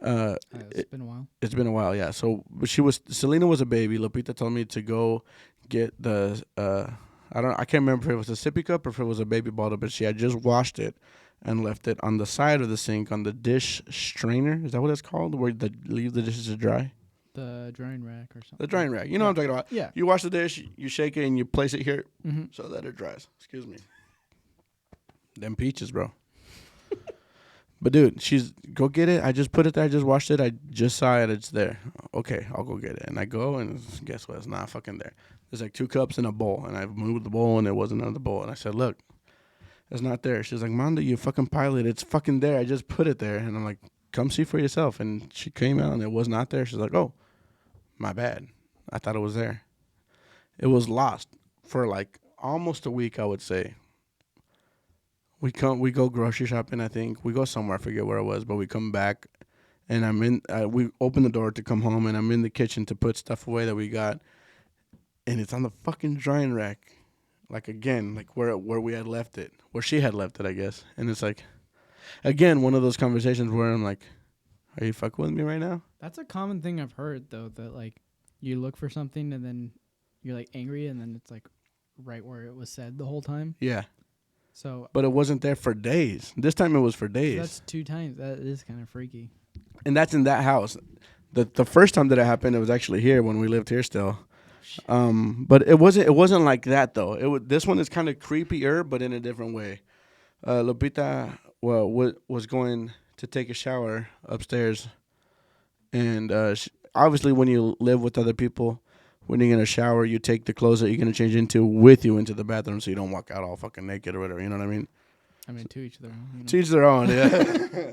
S2: It's been a while.
S1: It's been a while, yeah. So Selena was a baby. Lupita told me to go get the I can't remember if it was a sippy cup or if it was a baby bottle, but she had just washed it and left it on the side of the sink on the dish strainer. Is that what it's called? Where you leave the dishes to dry?
S2: The drying rack or something.
S1: The drying rack. You know what I'm talking about.
S2: Yeah.
S1: You wash the dish, you shake it, and you place it here so that it dries. Excuse me. Them peaches, bro. But, dude, go get it. I just put it there. I just washed it. I just saw it. It's there. Okay, I'll go get it. And I go, and guess what? It's not fucking there. There's like 2 cups in a bowl. And I moved the bowl, and it wasn't in the bowl. And I said, look, It's not there. She's like, Mondo, you fucking pilot. It's fucking there. I just put it there. And I'm like, come see for yourself. And she came out and it was not there. She's like, oh, my bad. I thought it was there. It was lost for like almost a week, I would say. We go grocery shopping, I think. We go somewhere, I forget where it was, but we come back and we open the door to come home and I'm in the kitchen to put stuff away that we got. And it's on the fucking drying rack. Like, again, like where we had left it. Where she had left it, I guess. And it's like, again, one of those conversations where I'm like, are you fucking with me right now?
S2: That's a common thing I've heard, though, that, like, you look for something and then you're, like, angry and then it's, like, right where it was said the whole time.
S1: Yeah.
S2: So,
S1: but it wasn't there for days. This time it was for days.
S2: That's 2 times. That is kind of freaky.
S1: And that's in that house. The first time that it happened, it was actually here when we lived here still. But it wasn't like that though. This one is kind of creepier, but in a different way. Lupita was going to take a shower upstairs, and obviously when you live with other people, when you're gonna shower, you take the clothes that you're gonna change into with you into the bathroom, so you don't walk out all fucking naked or whatever. You know what I mean?
S2: I mean, to each their own. You know?
S1: To each their own. Yeah.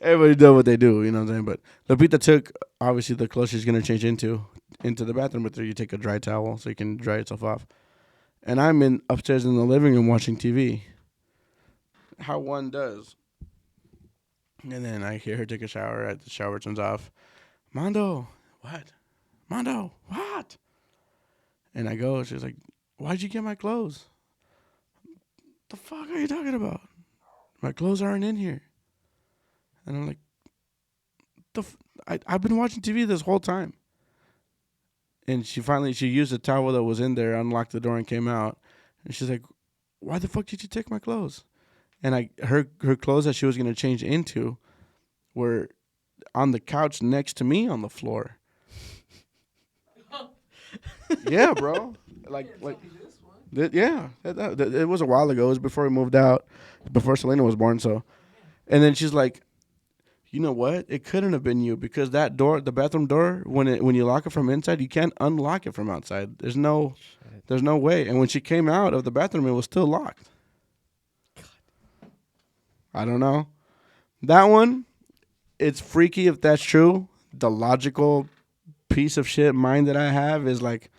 S1: Everybody does what they do. You know what I'm saying? But Lupita took obviously the clothes she's gonna change into the bathroom with her. You take a dry towel so you can dry yourself off. And I'm upstairs in the living room watching TV. How one does. And then I hear her take a shower. The shower turns off. Mondo, what? Mondo, what? And I go, she's like, why'd you get my clothes? The fuck are you talking about? My clothes aren't in here. And I'm like, I've been watching TV this whole time. And she used the towel that was in there, unlocked the door, and came out. And she's like, why the fuck did you take my clothes? And her clothes that she was going to change into were on the couch next to me on the floor. Yeah, bro. It was a while ago. It was before we moved out, before Selena was born. So, and then she's like, you know what? It couldn't have been you because that door, the bathroom door, when you lock it from inside, you can't unlock it from outside. There's no way. And when she came out of the bathroom, it was still locked. God. I don't know. That one, it's freaky if that's true. The logical piece of shit mind that I have is like,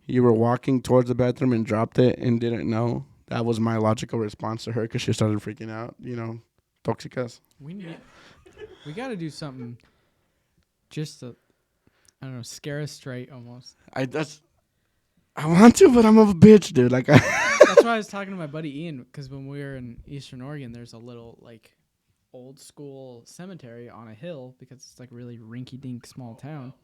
S1: you were walking towards the bathroom and dropped it and didn't know. That was my logical response to her because she started freaking out. You know, toxicas.
S2: We got to do something just to, I don't know, scare us straight almost.
S1: I want to, but I'm a bitch, dude. Like,
S2: That's why I was talking to my buddy Ian, because when we were in Eastern Oregon, there's a little, like, old school cemetery on a hill because it's, like, really rinky-dink small town.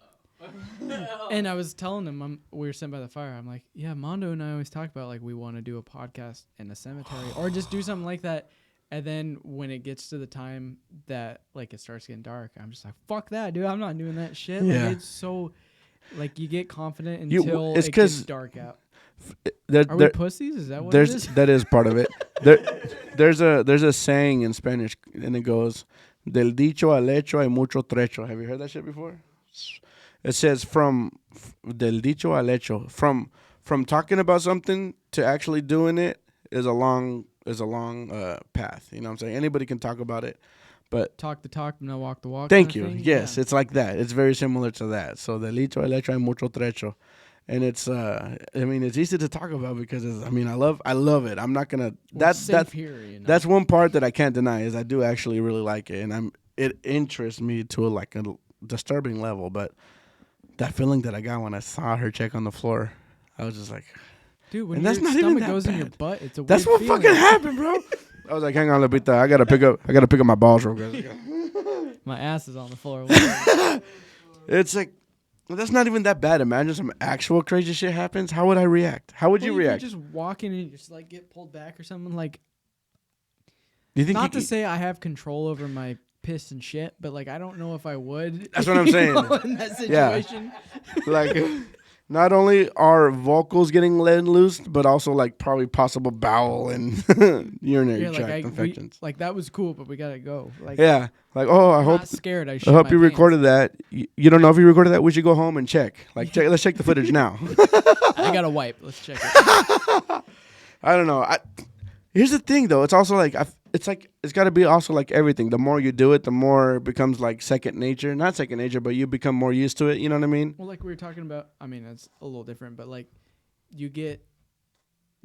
S2: And I was telling him, we were sitting by the fire. I'm like, yeah, Mondo and I always talk about, like, we want to do a podcast in a cemetery or just do something like that. And then when it gets to the time that, like, it starts getting dark, I'm just like, fuck that, dude. I'm not doing that shit.
S1: Yeah.
S2: Like, it's so, like, you get confident until it gets dark out. Are we pussies? Is that what it is?
S1: That is part of it. There's a saying in Spanish, and it goes, del dicho al hecho hay mucho trecho. Have you heard that shit before? It says del dicho al hecho. From talking about something to actually doing it is a long path. You know what I'm saying? Anybody can talk about it, but
S2: talk the talk, no walk the walk.
S1: Thank you. Yes, yeah. It's like that. It's very similar to that. So del dicho al hecho hay mucho trecho. And it's it's easy to talk about because I love it. I'm not gonna that's
S2: here, you know?
S1: That's one part that I can't deny is I do actually really like it, and it interests me to a disturbing level. But that feeling that I got when I saw her check on the floor, I was just like,
S2: dude, when your stomach goes in your butt, it's a weird
S1: That's what
S2: feeling.
S1: fucking happened, bro. I was like, hang on, Lupita, I gotta pick up my balls real quick.
S2: My ass is on the floor.
S1: It's like, well, that's not even that bad. Imagine some actual crazy shit happens. How would I react? How would you react?
S2: Just walking and you just like get pulled back or something. Like,
S1: you think
S2: not to say I have control over my piss and shit, but like I don't know if I would.
S1: That's what I'm saying.
S2: In that situation.
S1: Yeah. Like, not only are vocals getting let loose, but also like probably possible bowel and urinary tract infections.
S2: That was cool, but we gotta go. Like,
S1: yeah. Like, oh, I hope.
S2: Not scared. I
S1: hope you recorded that. You don't know if you recorded that. We should go home and check. Like, let's check the footage now.
S2: I got a wipe. Let's check it.
S1: I don't know. Here's the thing, though. It's also like it's got to be also like everything. The more you do it, the more it becomes like second nature. Not second nature, but you become more used to it. You know what I mean?
S2: Well, like we were talking about, I mean, it's a little different, but like you get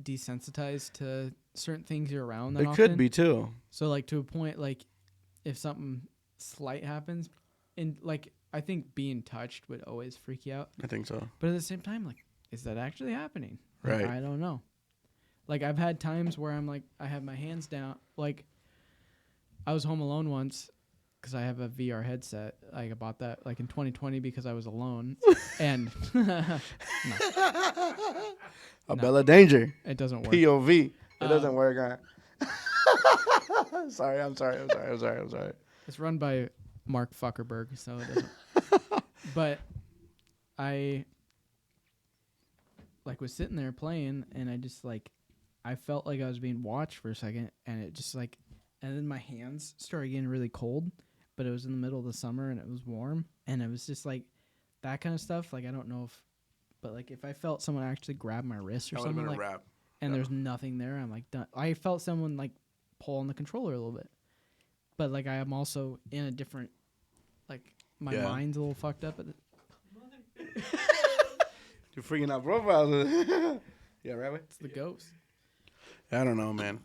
S2: desensitized to certain things you're around.
S1: It could be too.
S2: So like to a point, like if something slight happens, and like I think being touched would always freak you out.
S1: I think so.
S2: But at the same time, like, is that actually happening?
S1: Right.
S2: Like, I don't know. Like I've had times where I'm like, I have my hands down. Like I was home alone once because I have a VR headset. Like I bought that like in 2020 because I was alone, and no,
S1: A bell of danger.
S2: it doesn't work.
S1: POV. It doesn't work. I'm sorry.
S2: It's run by Mark Zuckerberg, so it doesn't. But I like was sitting there playing, and I just like I felt like I was being watched for a second, and it just like, and then my hands started getting really cold. But it was in the middle of the summer, and it was warm, and it was just like that kind of stuff. Like I don't know if, but like if I felt someone actually grab my wrist or something, like, and there's nothing there, I'm like done. I felt someone like pull on the controller a little bit, but like I am also in a different, like my mind's a little fucked up.
S1: You're freaking out profiles. Yeah, right.
S2: It's the ghost.
S1: I don't know, man.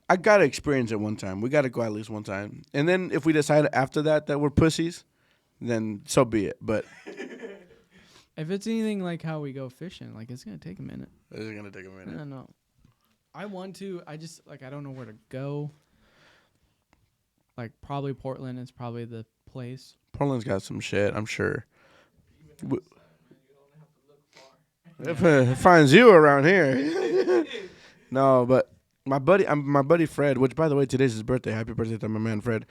S1: I gotta experience it one time. We gotta go at least one time, and then if we decide after that we're pussies, then so be it. But
S2: if it's anything like how we go fishing, like it's gonna take a minute.
S1: It's gonna take a minute.
S2: I don't know. I want to. I just like I don't know where to go. Like probably Portland is probably the place.
S1: Portland's got some shit, I'm sure. If it finds you around here. No, but my buddy Fred, which by the way today's his birthday. Happy birthday to my man Fred.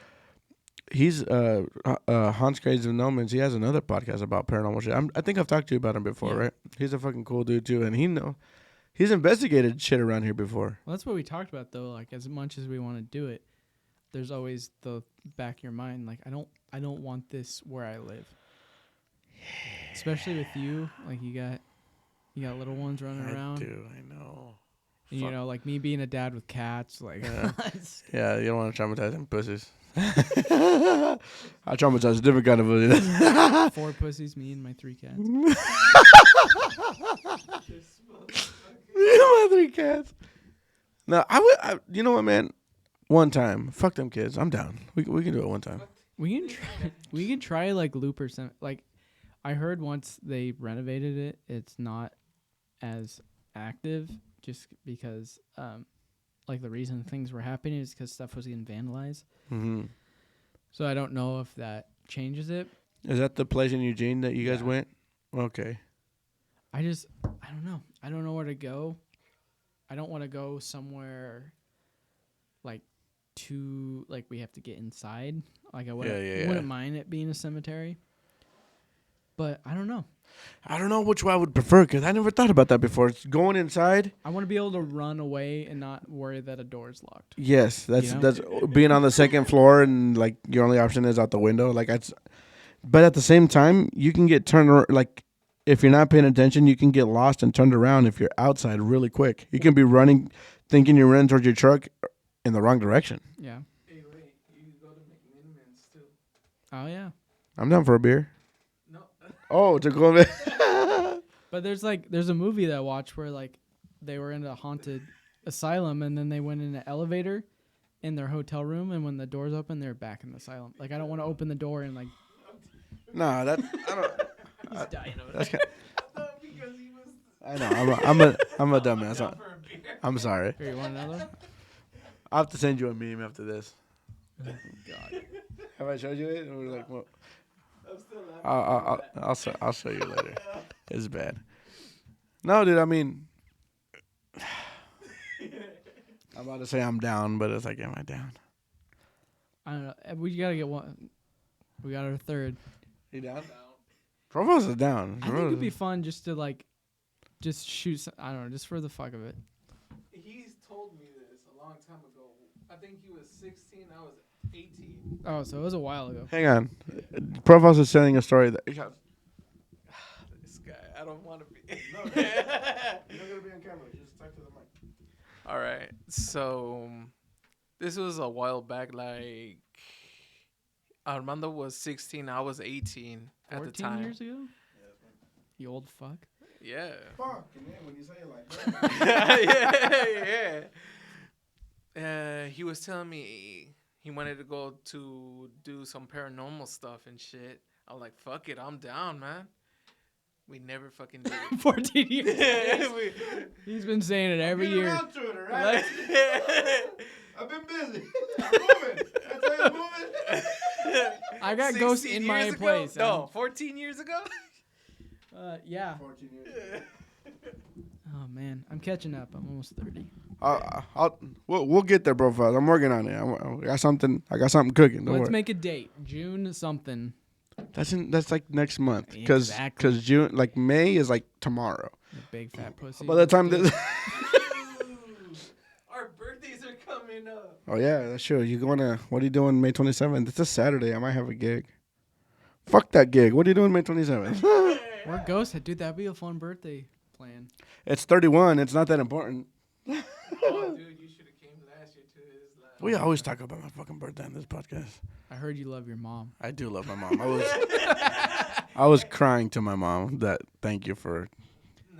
S1: He's Hans Crazy Nomans. He has another podcast about paranormal shit. I think I've talked to you about him before, right? He's a fucking cool dude too, and he's investigated shit around here before.
S2: Well, that's what we talked about though. Like as much as we want to do it, there's always the back of your mind. Like I don't want this where I live. Especially with you, like you got little ones running around.
S1: I know.
S2: And, you know, like me being a dad with cats, like
S1: yeah, you don't want to traumatize them pussies. I traumatize a different kind of pussy.
S2: 4 pussies, me and my 3 cats.
S1: My 3 cats. No, you know what, man? One time, fuck them kids. I'm down. We can do it one time.
S2: We can try like loop or something. Like I heard once they renovated it, it's not as active just because like the reason things were happening is because stuff was getting vandalized.
S1: Mm-hmm.
S2: So I don't know if that changes it.
S1: Is that the place in Eugene that you guys went? Okay.
S2: I don't know. I don't know where to go. I don't want to go somewhere like too like we have to get inside. Like I wouldn't mind it being a cemetery. But I don't know.
S1: I don't know which way I would prefer because I never thought about that before. It's going inside.
S2: I want to be able to run away and not worry that a door is locked.
S1: Yes, that's being on the second floor and like your only option is out the window. Like but at the same time, you can get turned like if you're not paying attention, you can get lost and turned around if you're outside really quick. You can be running, thinking you're running towards your truck in the wrong direction.
S2: Yeah.
S3: Hey, wait, you go to McMiniman's too.
S2: Oh yeah.
S1: I'm down for a beer.
S3: No.
S1: Oh, to go there.
S2: But there's a movie that I watched where like they were in a haunted asylum and then they went in an elevator in their hotel room and when the doors open they're back in the asylum. Like I don't want to open the door and like.
S1: No, that I don't.
S2: He's dying over
S1: That's
S2: there.
S3: Because he was
S1: I know. I'm a dumbass. I'm sorry.
S2: Here, you want another?
S1: I'll have to send you a meme after this.
S2: Oh, God.
S1: Have I showed you it? Or like, what?
S3: I'm still laughing.
S1: I'll show you later. It's bad. No, dude. I mean, I'm about to say I'm down, but it's like, am I down?
S2: I don't know. We gotta get one. We got our third.
S1: You down? Provost is down.
S2: I think it'd be fun just to like, just shoot. I don't know, just for the fuck of it.
S3: He's told me this a long time ago. I think he was 16. I was 18.
S2: Oh, so it was a while ago.
S1: Hang on. Provost is telling a story that.
S3: This guy, I don't want to be.
S1: You're not gonna be on camera. Just talk to the mic.
S3: All right. So this was a while back. Like Armando was 16. I was 18 at the
S2: 14
S3: time.
S2: years ago? You old fuck.
S3: Yeah.
S1: Fuck, when you say it like that.
S3: yeah. He was telling me he wanted to go to do some paranormal stuff and shit. I was like, fuck it, I'm down, man. We never fucking did it.
S2: 14 years. He's been saying it every year.
S1: Around to it, all right? I've been busy. I'm moving. I tell you, I'm moving.
S2: I got ghosts in my place.
S3: No, 14 years ago?
S2: Yeah.
S1: 14 years.
S2: Oh man, I'm catching up. I'm almost 30.
S1: We'll get there, bro. Fellas. I'm working on it. I got something cooking. Don't
S2: Let's
S1: worry.
S2: make a date. June something.
S1: That's like next month.
S2: Exactly.
S1: Cause June, like May is like tomorrow.
S2: You big fat pussy.
S1: By the time this.
S3: Our birthdays are coming up.
S1: Oh yeah, that's true. What are you doing May 27th? It's a Saturday. I might have a gig. Fuck that gig. What are you doing May 27th?
S2: We're ghosts. Dude, that'd be a fun birthday plan.
S1: It's 31. It's not that important.
S3: Oh, dude, you should have came last year to his last.
S1: We always talk about my fucking birthday on this podcast.
S2: I heard you love your mom.
S1: I do love my mom. I was crying to my mom that thank you for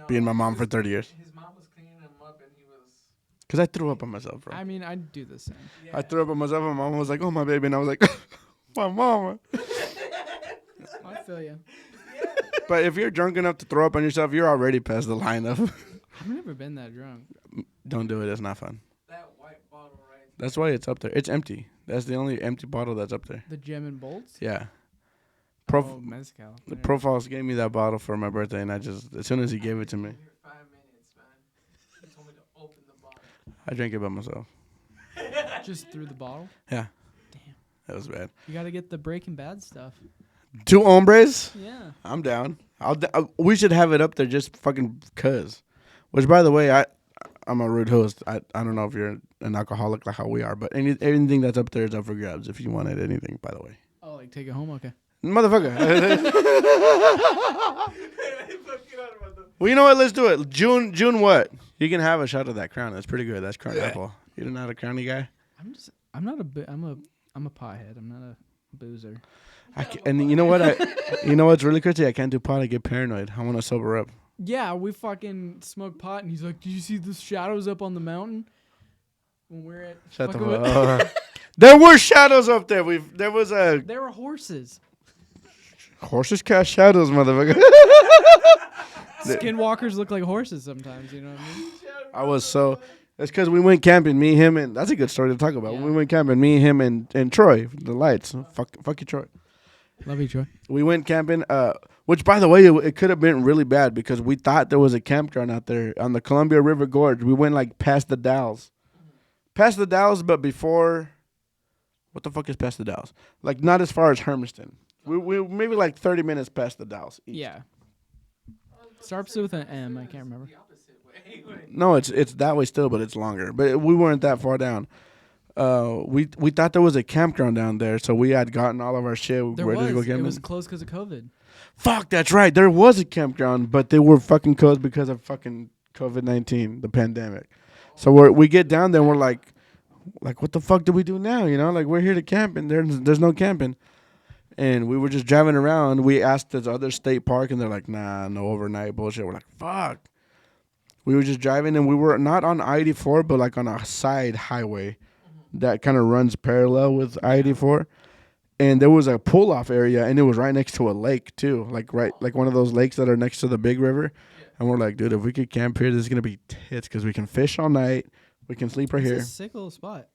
S1: being my mom for 30 years.
S3: His mom was cleaning him up and he was.
S1: Because I threw up on myself, bro.
S2: I mean, I'd do the same.
S3: Yeah.
S1: I threw up on myself and my mom was like, oh, my baby. And I was like, my mama.
S2: I feel you.
S1: But if you're drunk enough to throw up on yourself, you're already past the line of
S2: I've never been that drunk.
S1: don't do it. It's not fun.
S3: That white bottle right
S1: That's why it's up there. It's empty. That's the only empty bottle that's up there.
S2: The gem and bolts?
S1: Yeah.
S2: Oh, mezcal.
S1: The Profiles gave me that bottle for my birthday, and I just, as soon as he gave it to me,
S3: here 5 minutes, man. He told me to open the bottle.
S1: I drank it by myself.
S2: Just through the bottle?
S1: Yeah.
S2: Damn.
S1: That was bad.
S2: You got to get the Breaking Bad stuff.
S1: 2 hombres?
S2: Yeah.
S1: I'm down. We should have it up there just fucking cuz. Which, by the way, I'm a rude host. I don't know if you're an alcoholic like how we are, but anything that's up there is up for grabs if you wanted anything, by the way.
S2: Oh, like take it home? Okay.
S1: Motherfucker. Well, you know what? Let's do it. June what? You can have a shot of that Crown. That's pretty good. That's Crown Apple. You're not a Crowny guy?
S2: I'm a pothead. I'm not a boozer.
S1: And you know what? You know what's really crazy? I can't do pot. I get paranoid. I want to sober up.
S2: Yeah, we fucking smoke pot, and he's like, "Did you see the shadows up on the mountain?" When we're at
S1: Shut the fuck up. There were shadows up there. There
S2: were horses.
S1: Horses cast shadows, motherfucker.
S2: Skinwalkers look like horses sometimes. You know what I mean?
S1: It's because we went camping. Me, him, and that's a good story to talk about.
S2: Yeah.
S1: We went camping. Me, him, and Troy. The lights. Fuck you, Troy.
S2: Love you, Troy.
S1: We went camping. Which, by the way, it could have been really bad because we thought there was a campground out there on the Columbia River Gorge. We went like past the Dalles. Past the Dalles, but before. What the fuck is past the Dalles? Like not as far as Hermiston. We maybe like 30 minutes past the Dalles. East.
S2: Yeah. Starts with an M. I can't remember.
S1: No, it's that way still, but it's longer. But we weren't that far down. We thought there was a campground down there, so we had gotten all of our shit ready to go camping.
S2: It was closed because of COVID.
S1: Fuck, that's right. There was a campground, but they were fucking closed because of fucking COVID-19, the pandemic. So we get down there and we're like, what the fuck do we do now? You know, like we're here to camp and there's no camping. And we were just driving around. We asked this other state park and they're like, nah, no overnight bullshit. We're like, fuck. We were just driving and we were not on I-84, but like on a side highway that kind of runs parallel with I-84. And there was a pull-off area, and it was right next to a lake, too. Like one of those lakes that are next to the big river. And we're like, dude, if we could camp here, this is going to be tits because we can fish all night. We can sleep right here.
S2: It's a sick little spot.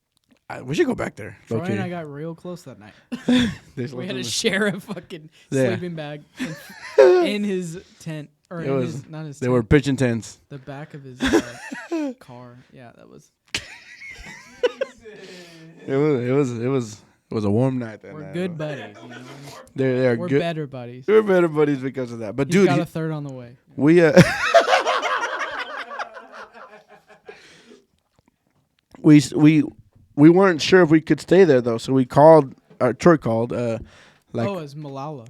S1: We should go back there.
S2: Troy
S1: Okay.
S2: and I got real close that night. We had to share a fucking sleeping bag in his tent. Or not his tent.
S1: They were pitching tents.
S2: The back of his car. Yeah, that was...
S1: It was a warm night.
S2: We're good buddies. You know?
S1: We're
S2: We're
S1: good.
S2: better buddies.
S1: We're better buddies because of that. But
S2: He's
S1: dude,
S2: got a third on the way.
S1: we we weren't sure if we could stay there though, so we called. Troy called. It's
S2: Malala.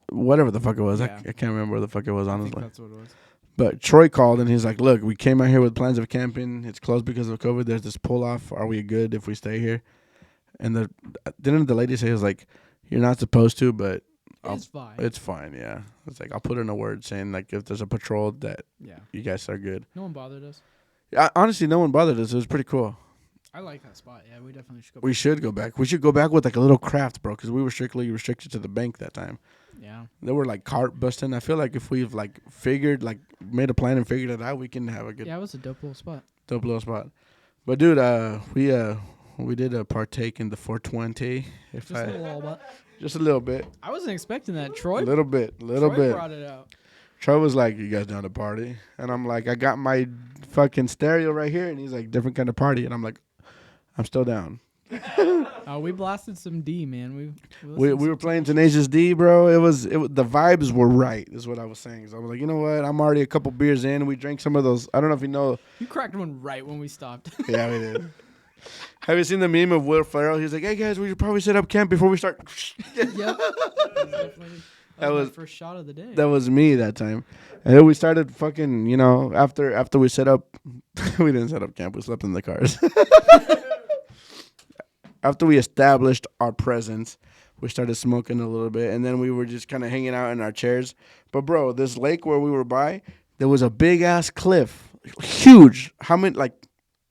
S1: whatever the fuck it was.
S2: Yeah.
S1: I can't remember what the fuck it was
S2: I think
S1: honestly.
S2: that's what it was.
S1: But Troy called and he's like, "Look, we came out here with plans of camping. It's closed because of COVID. There's this pull off. Are we good if we stay here?" And didn't the lady say, it was like, "You're not supposed to, but
S2: It's fine.
S1: it's fine." Yeah, it's like I'll put in a word saying like if there's a patrol that
S2: Yeah.
S1: you guys are good.
S2: No one bothered us.
S1: Yeah, honestly, no one bothered us. It was pretty cool.
S2: I like that spot. Yeah, we definitely should go.
S1: We should go back. We should go back with like a little craft, bro, because we were strictly restricted to the bank that time.
S2: Yeah.
S1: There were like cart busting. I feel like if we've like made a plan and figured it out, we can have a good
S2: Yeah, it was a dope little spot.
S1: dope little spot. But dude, we did partake in the 420.
S2: Just a little bit.
S1: Just a little bit,
S2: I wasn't expecting that.
S1: a
S2: Troy
S1: little bit.
S2: brought it out.
S1: Troy was like, "You guys down to party?" And I'm like, "I got my fucking stereo right here," and he's like, "Different kind of party," and I'm like, "I'm still down."
S2: We blasted some D, man.
S1: We were playing Tenacious D, bro. It was the vibes were right, is what I was saying. So I was like, you know what? I'm already a couple beers in. We drank some of those. I don't know if you know.
S2: You cracked one right when we stopped.
S1: Yeah, we did. Have you seen the meme of Will Ferrell? He's like, "Hey guys, we should probably set up camp before we start."
S2: Yep. That was my first shot of the day.
S1: That was me that time. And then we started fucking, after we set up, we didn't set up camp. We slept in the cars. After we established our presence, we started smoking a little bit, and then we were just kind of hanging out in our chairs. But bro, this lake where we were by, there was a big ass cliff, huge. How many? Like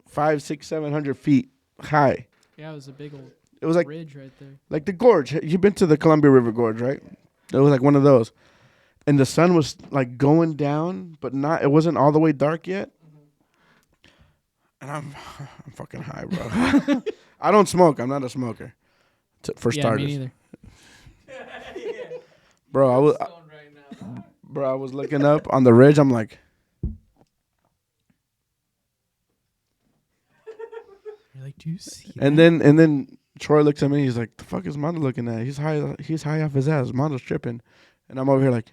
S1: 500, 600, 700 feet high.
S2: Yeah, it was a big old.
S1: It was like
S2: ridge right there.
S1: Like the gorge. You've been to the Columbia River Gorge, right? It was like one of those, and the sun was like going down, but not. It wasn't all the way dark yet. And I'm fucking high, bro. I don't smoke. I'm not a smoker. For starters,
S2: me neither.
S1: bro. I was looking up on the ridge. I'm like,
S2: You're like, do you see?
S1: and then Troy looks at me. He's like, "The fuck is Mondo looking at? He's high. He's high off his ass. Mondo's tripping." And I'm over here like,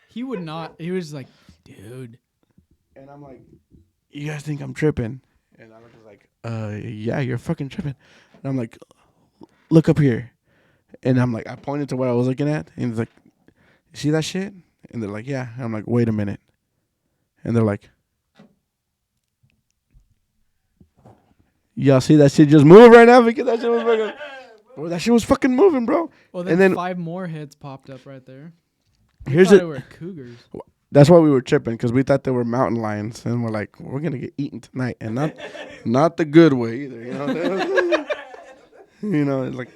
S2: He would not. He was like, dude.
S1: and I'm like, "You guys think I'm tripping?" And Alex was like, "Yeah, you're fucking tripping." And I'm like, "Look up here." And I'm like, I pointed to what I was looking at, and he's like, "You see that shit?" And they're like, "Yeah." And I'm like, "Wait a minute." And they're like, "Y'all see that shit just move right now?" Because that shit was fucking, bro, that shit was fucking moving, bro.
S2: Well, then,
S1: And then
S2: 5 more heads popped up right there. We
S1: here's
S2: thought
S1: it.
S2: they were cougars.
S1: That's why we were tripping, because we thought they were mountain lions, and we're like, we're gonna get eaten tonight, and not the good way either, it's like,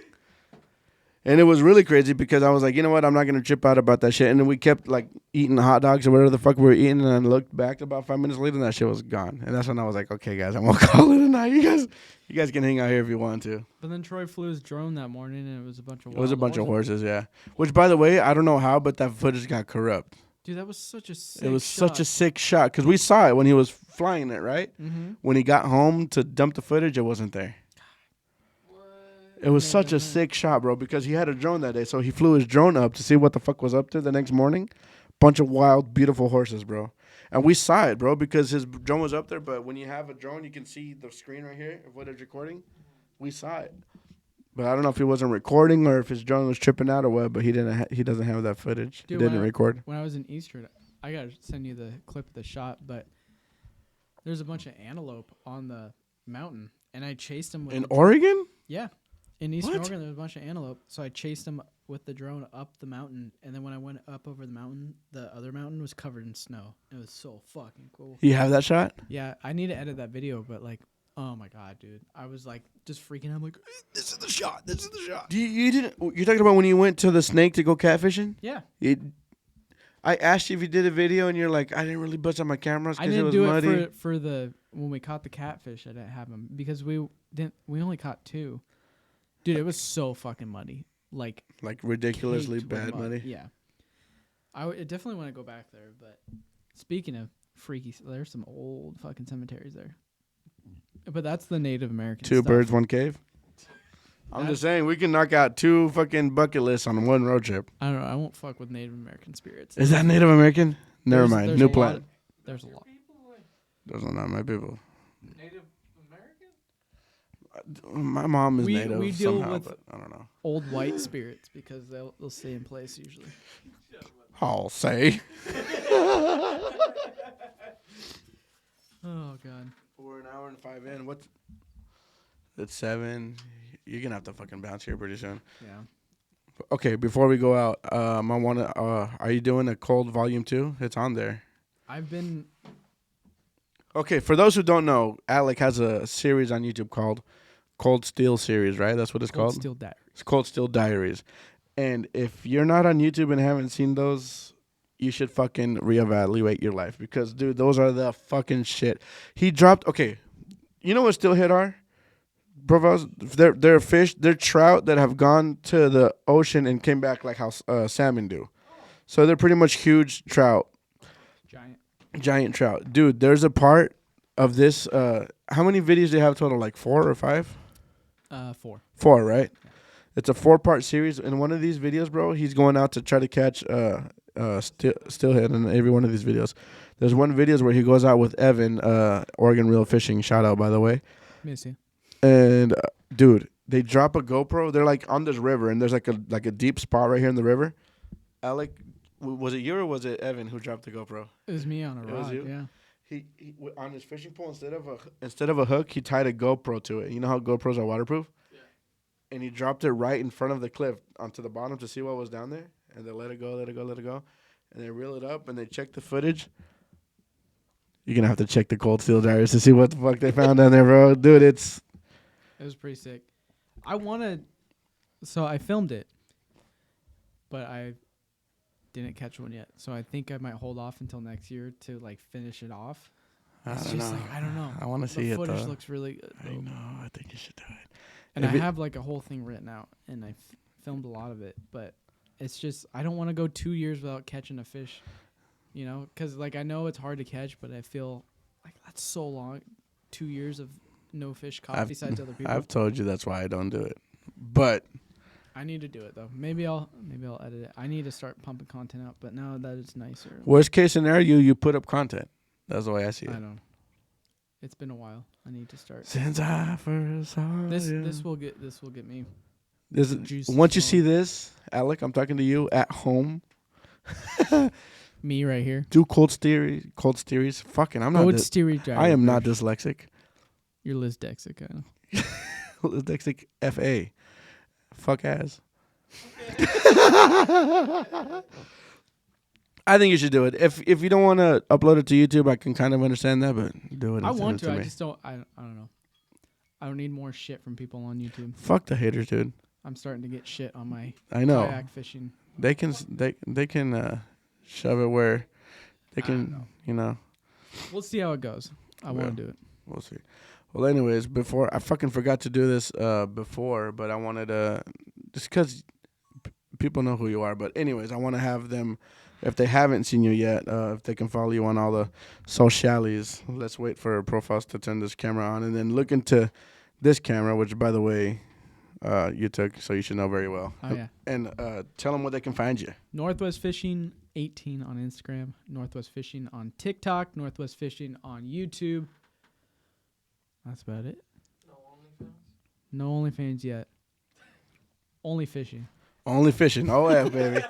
S1: and it was really crazy because I was like, you know what, I'm not gonna trip out about that shit, and then we kept like eating hot dogs or whatever the fuck we were eating, and I looked back about 5 minutes later, and that shit was gone, and that's when I was like, okay, guys, I'm gonna call it a night. You guys can hang out here if you want to.
S2: But then Troy flew his drone that morning, and it was a bunch of.
S1: It was a bunch of horses, yeah. Which, by the way, I don't know how, but that footage got corrupt.
S2: Dude, that was such a sick.
S1: It was
S2: shot.
S1: such a sick shot because we saw it when he was flying it, right?
S2: Mm-hmm.
S1: When he got home to dump the footage, it wasn't there. It was such a sick shot, bro, because he had a drone that day. So he flew his drone up to see what the fuck was up there the next morning. Bunch of wild, beautiful horses, bro. And we saw it, bro, because his drone was up there. But when you have a drone, you can see the screen right here of what it's recording. We saw it. But I don't know if he wasn't recording or if his drone was tripping out or what, but he doesn't have that footage.
S2: Dude,
S1: He didn't record.
S2: When I was in Eastern, I got to send you the clip of the shot, but there's a bunch of antelope on the mountain, and I chased them with
S1: In Oregon?
S2: Yeah. In Eastern
S1: What?
S2: Oregon, there was a bunch of antelope, so I chased them with the drone up the mountain, and then when I went up over the mountain, the other mountain was covered in snow. It was so fucking cool.
S1: You have that shot?
S2: Yeah, I need to edit that video, but like, oh my god, dude, I was like just freaking out. I'm like, this is the shot. This is the shot.
S1: You didn't? You're talking about when you went to the Snake to go catfishing?
S2: Yeah,
S1: I asked you if you did a video, and you're like, I didn't really bust out my cameras
S2: I
S1: because it
S2: didn't
S1: was
S2: do
S1: muddy.
S2: it for the when we caught the catfish. I didn't have them because we only caught 2. Dude, it was so fucking muddy, like
S1: ridiculously
S2: caked with
S1: bad
S2: mud.
S1: muddy.
S2: Yeah, I definitely want to go back there. But speaking of freaky, there's some old fucking cemeteries there. But that's the Native American.
S1: 2
S2: stuff.
S1: birds, 1 cave. I'm just saying, we can knock out 2 fucking bucket lists on 1 road trip.
S2: I don't know. I won't fuck with Native American spirits.
S1: Is that Native American? Never mind.
S2: There's
S1: New
S2: a lot
S1: plan.
S2: of- There's a lot.
S1: Those are not my people.
S3: Native American?
S1: My mom is
S2: We
S1: Native
S2: deal
S1: somehow,
S2: with-
S1: but I don't know.
S2: Old white spirits because they'll stay in place usually.
S1: I'll say.
S2: Oh God.
S1: We're an hour and 5 in. What's it's 7? You're gonna have to fucking bounce here pretty soon.
S2: Yeah.
S1: Okay, before we go out, I wanna. Are you doing a cold volume 2? It's on there.
S2: I've been.
S1: Okay, for those who don't know, Alec has a series on YouTube called Cold Steel Series, right? That's what it's called.
S2: Still Diary.
S1: It's Cold Steel Diaries. And if you're not on YouTube and haven't seen those, you should fucking reevaluate your life because, dude, those are the fucking shit. He dropped. Okay, you know what steelhead are? Brovos, they're fish, they're trout that have gone to the ocean and came back like how salmon do. So they're pretty much huge trout. Giant trout. Dude, there's a part of this. How many videos do you have total? Like 4 or 5?
S2: 4.
S1: 4, right? Yeah. It's a 4-part series. In one of these videos, bro, he's going out to try to catch steelhead in every one of these videos. There's one videos where he goes out with Evan, Oregon Real Fishing. Shout out, by the way.
S2: Miss you.
S1: And dude, they drop a GoPro. They're like on this river, and there's like a deep spot right here in the river. Alec, was it you or was it Evan who dropped the GoPro?
S2: It was me on a rod.
S1: Was you?
S2: Yeah.
S1: He on his fishing pole instead of a hook, he tied a GoPro to it. You know how GoPros are waterproof? Yeah. And he dropped it right in front of the cliff onto the bottom to see what was down there, and they let it go, and they reel it up and they check the footage. You're gonna have to check the Cold Steel Diaries to see what the fuck they found down there, bro. Dude, it
S2: was pretty sick. So I filmed it, but I didn't catch one yet. So I think I might hold off until next year to like finish it off.
S1: I don't know.
S2: I don't know.
S1: I want to see it.
S2: The footage looks really good.
S1: I know. I think you should do it.
S2: And I have like a whole thing written out, and I filmed a lot of it. But it's just I don't want to go 2 years without catching a fish. You know, because like I know it's hard to catch, but I feel like that's so long. 2 years of no fish caught besides other people.
S1: I've told you that's why I don't do it, but
S2: I need to do it though. Maybe I'll edit it. I need to start pumping content out, but now that it's nicer.
S1: Worst case scenario, you put up content. That's the way I see it.
S2: I know. It's been a while. I need to start.
S1: Since I first saw you.
S2: This will get me.
S1: Once you see this, Alec, I'm talking to you at home.
S2: Me right here.
S1: Do cold steeries. Fucking, I'm not. I am not dyslexic.
S2: You're dyslexic.
S1: Dyslexic FA. Fuck ass. I think you should do it. If you don't want to upload it to YouTube, I can kind of understand that, but do it.
S2: I want to. I just don't. I don't know. I don't need more shit from people on YouTube.
S1: Fuck the haters, dude.
S2: I'm starting to get shit on my
S1: kayak
S2: fishing.
S1: They can shove it where they can. You know.
S2: We'll see how it goes. I want to do it.
S1: We'll see. Well, anyways, before I fucking forgot to do this before, but I wanted to just because people know who you are. But anyways, I want to have them, if they haven't seen you yet, if they can follow you on all the socialities. Let's wait for profiles to turn this camera on, and then look into this camera, which by the way, you took, so you should know very well.
S2: Oh yeah.
S1: And tell them where they can find you.
S2: Northwest Fishing 18 on Instagram, Northwest Fishing on TikTok, Northwest Fishing on YouTube. That's about it. No OnlyFans yet. Only fishing.
S1: Only fishing. Oh yeah, baby.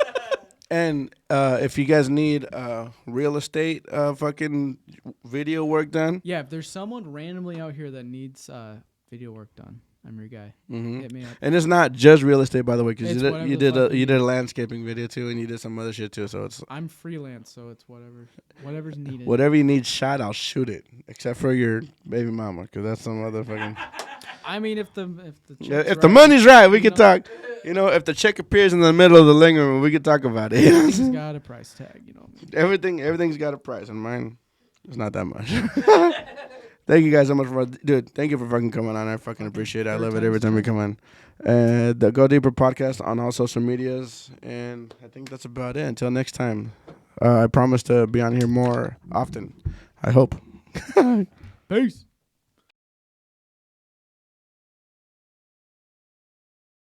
S1: And if you guys need real estate fucking video work done.
S2: Yeah, if there's someone randomly out here that needs video work done, I'm your guy.
S1: Mm-hmm.
S2: Hit me up.
S1: And it's not just real estate, by the way, because you did a landscaping video too, and you did some other shit too. So
S2: I'm freelance, so it's whatever's needed.
S1: Whatever you need shot, I'll shoot it, except for your baby mama, because that's some other fucking.
S2: I mean, if the
S1: money's right, we can talk. You know, if the check appears in the middle of the living room, we can talk about it.
S2: It's got a price tag, you know.
S1: Everything's got a price, and mine is not that much. Thank you guys so much thank you for fucking coming on. I fucking appreciate it. I love it every time you come on. The Go Deeper podcast on all social medias. And I think that's about it. Until next time. I promise to be on here more often. I hope.
S2: Peace.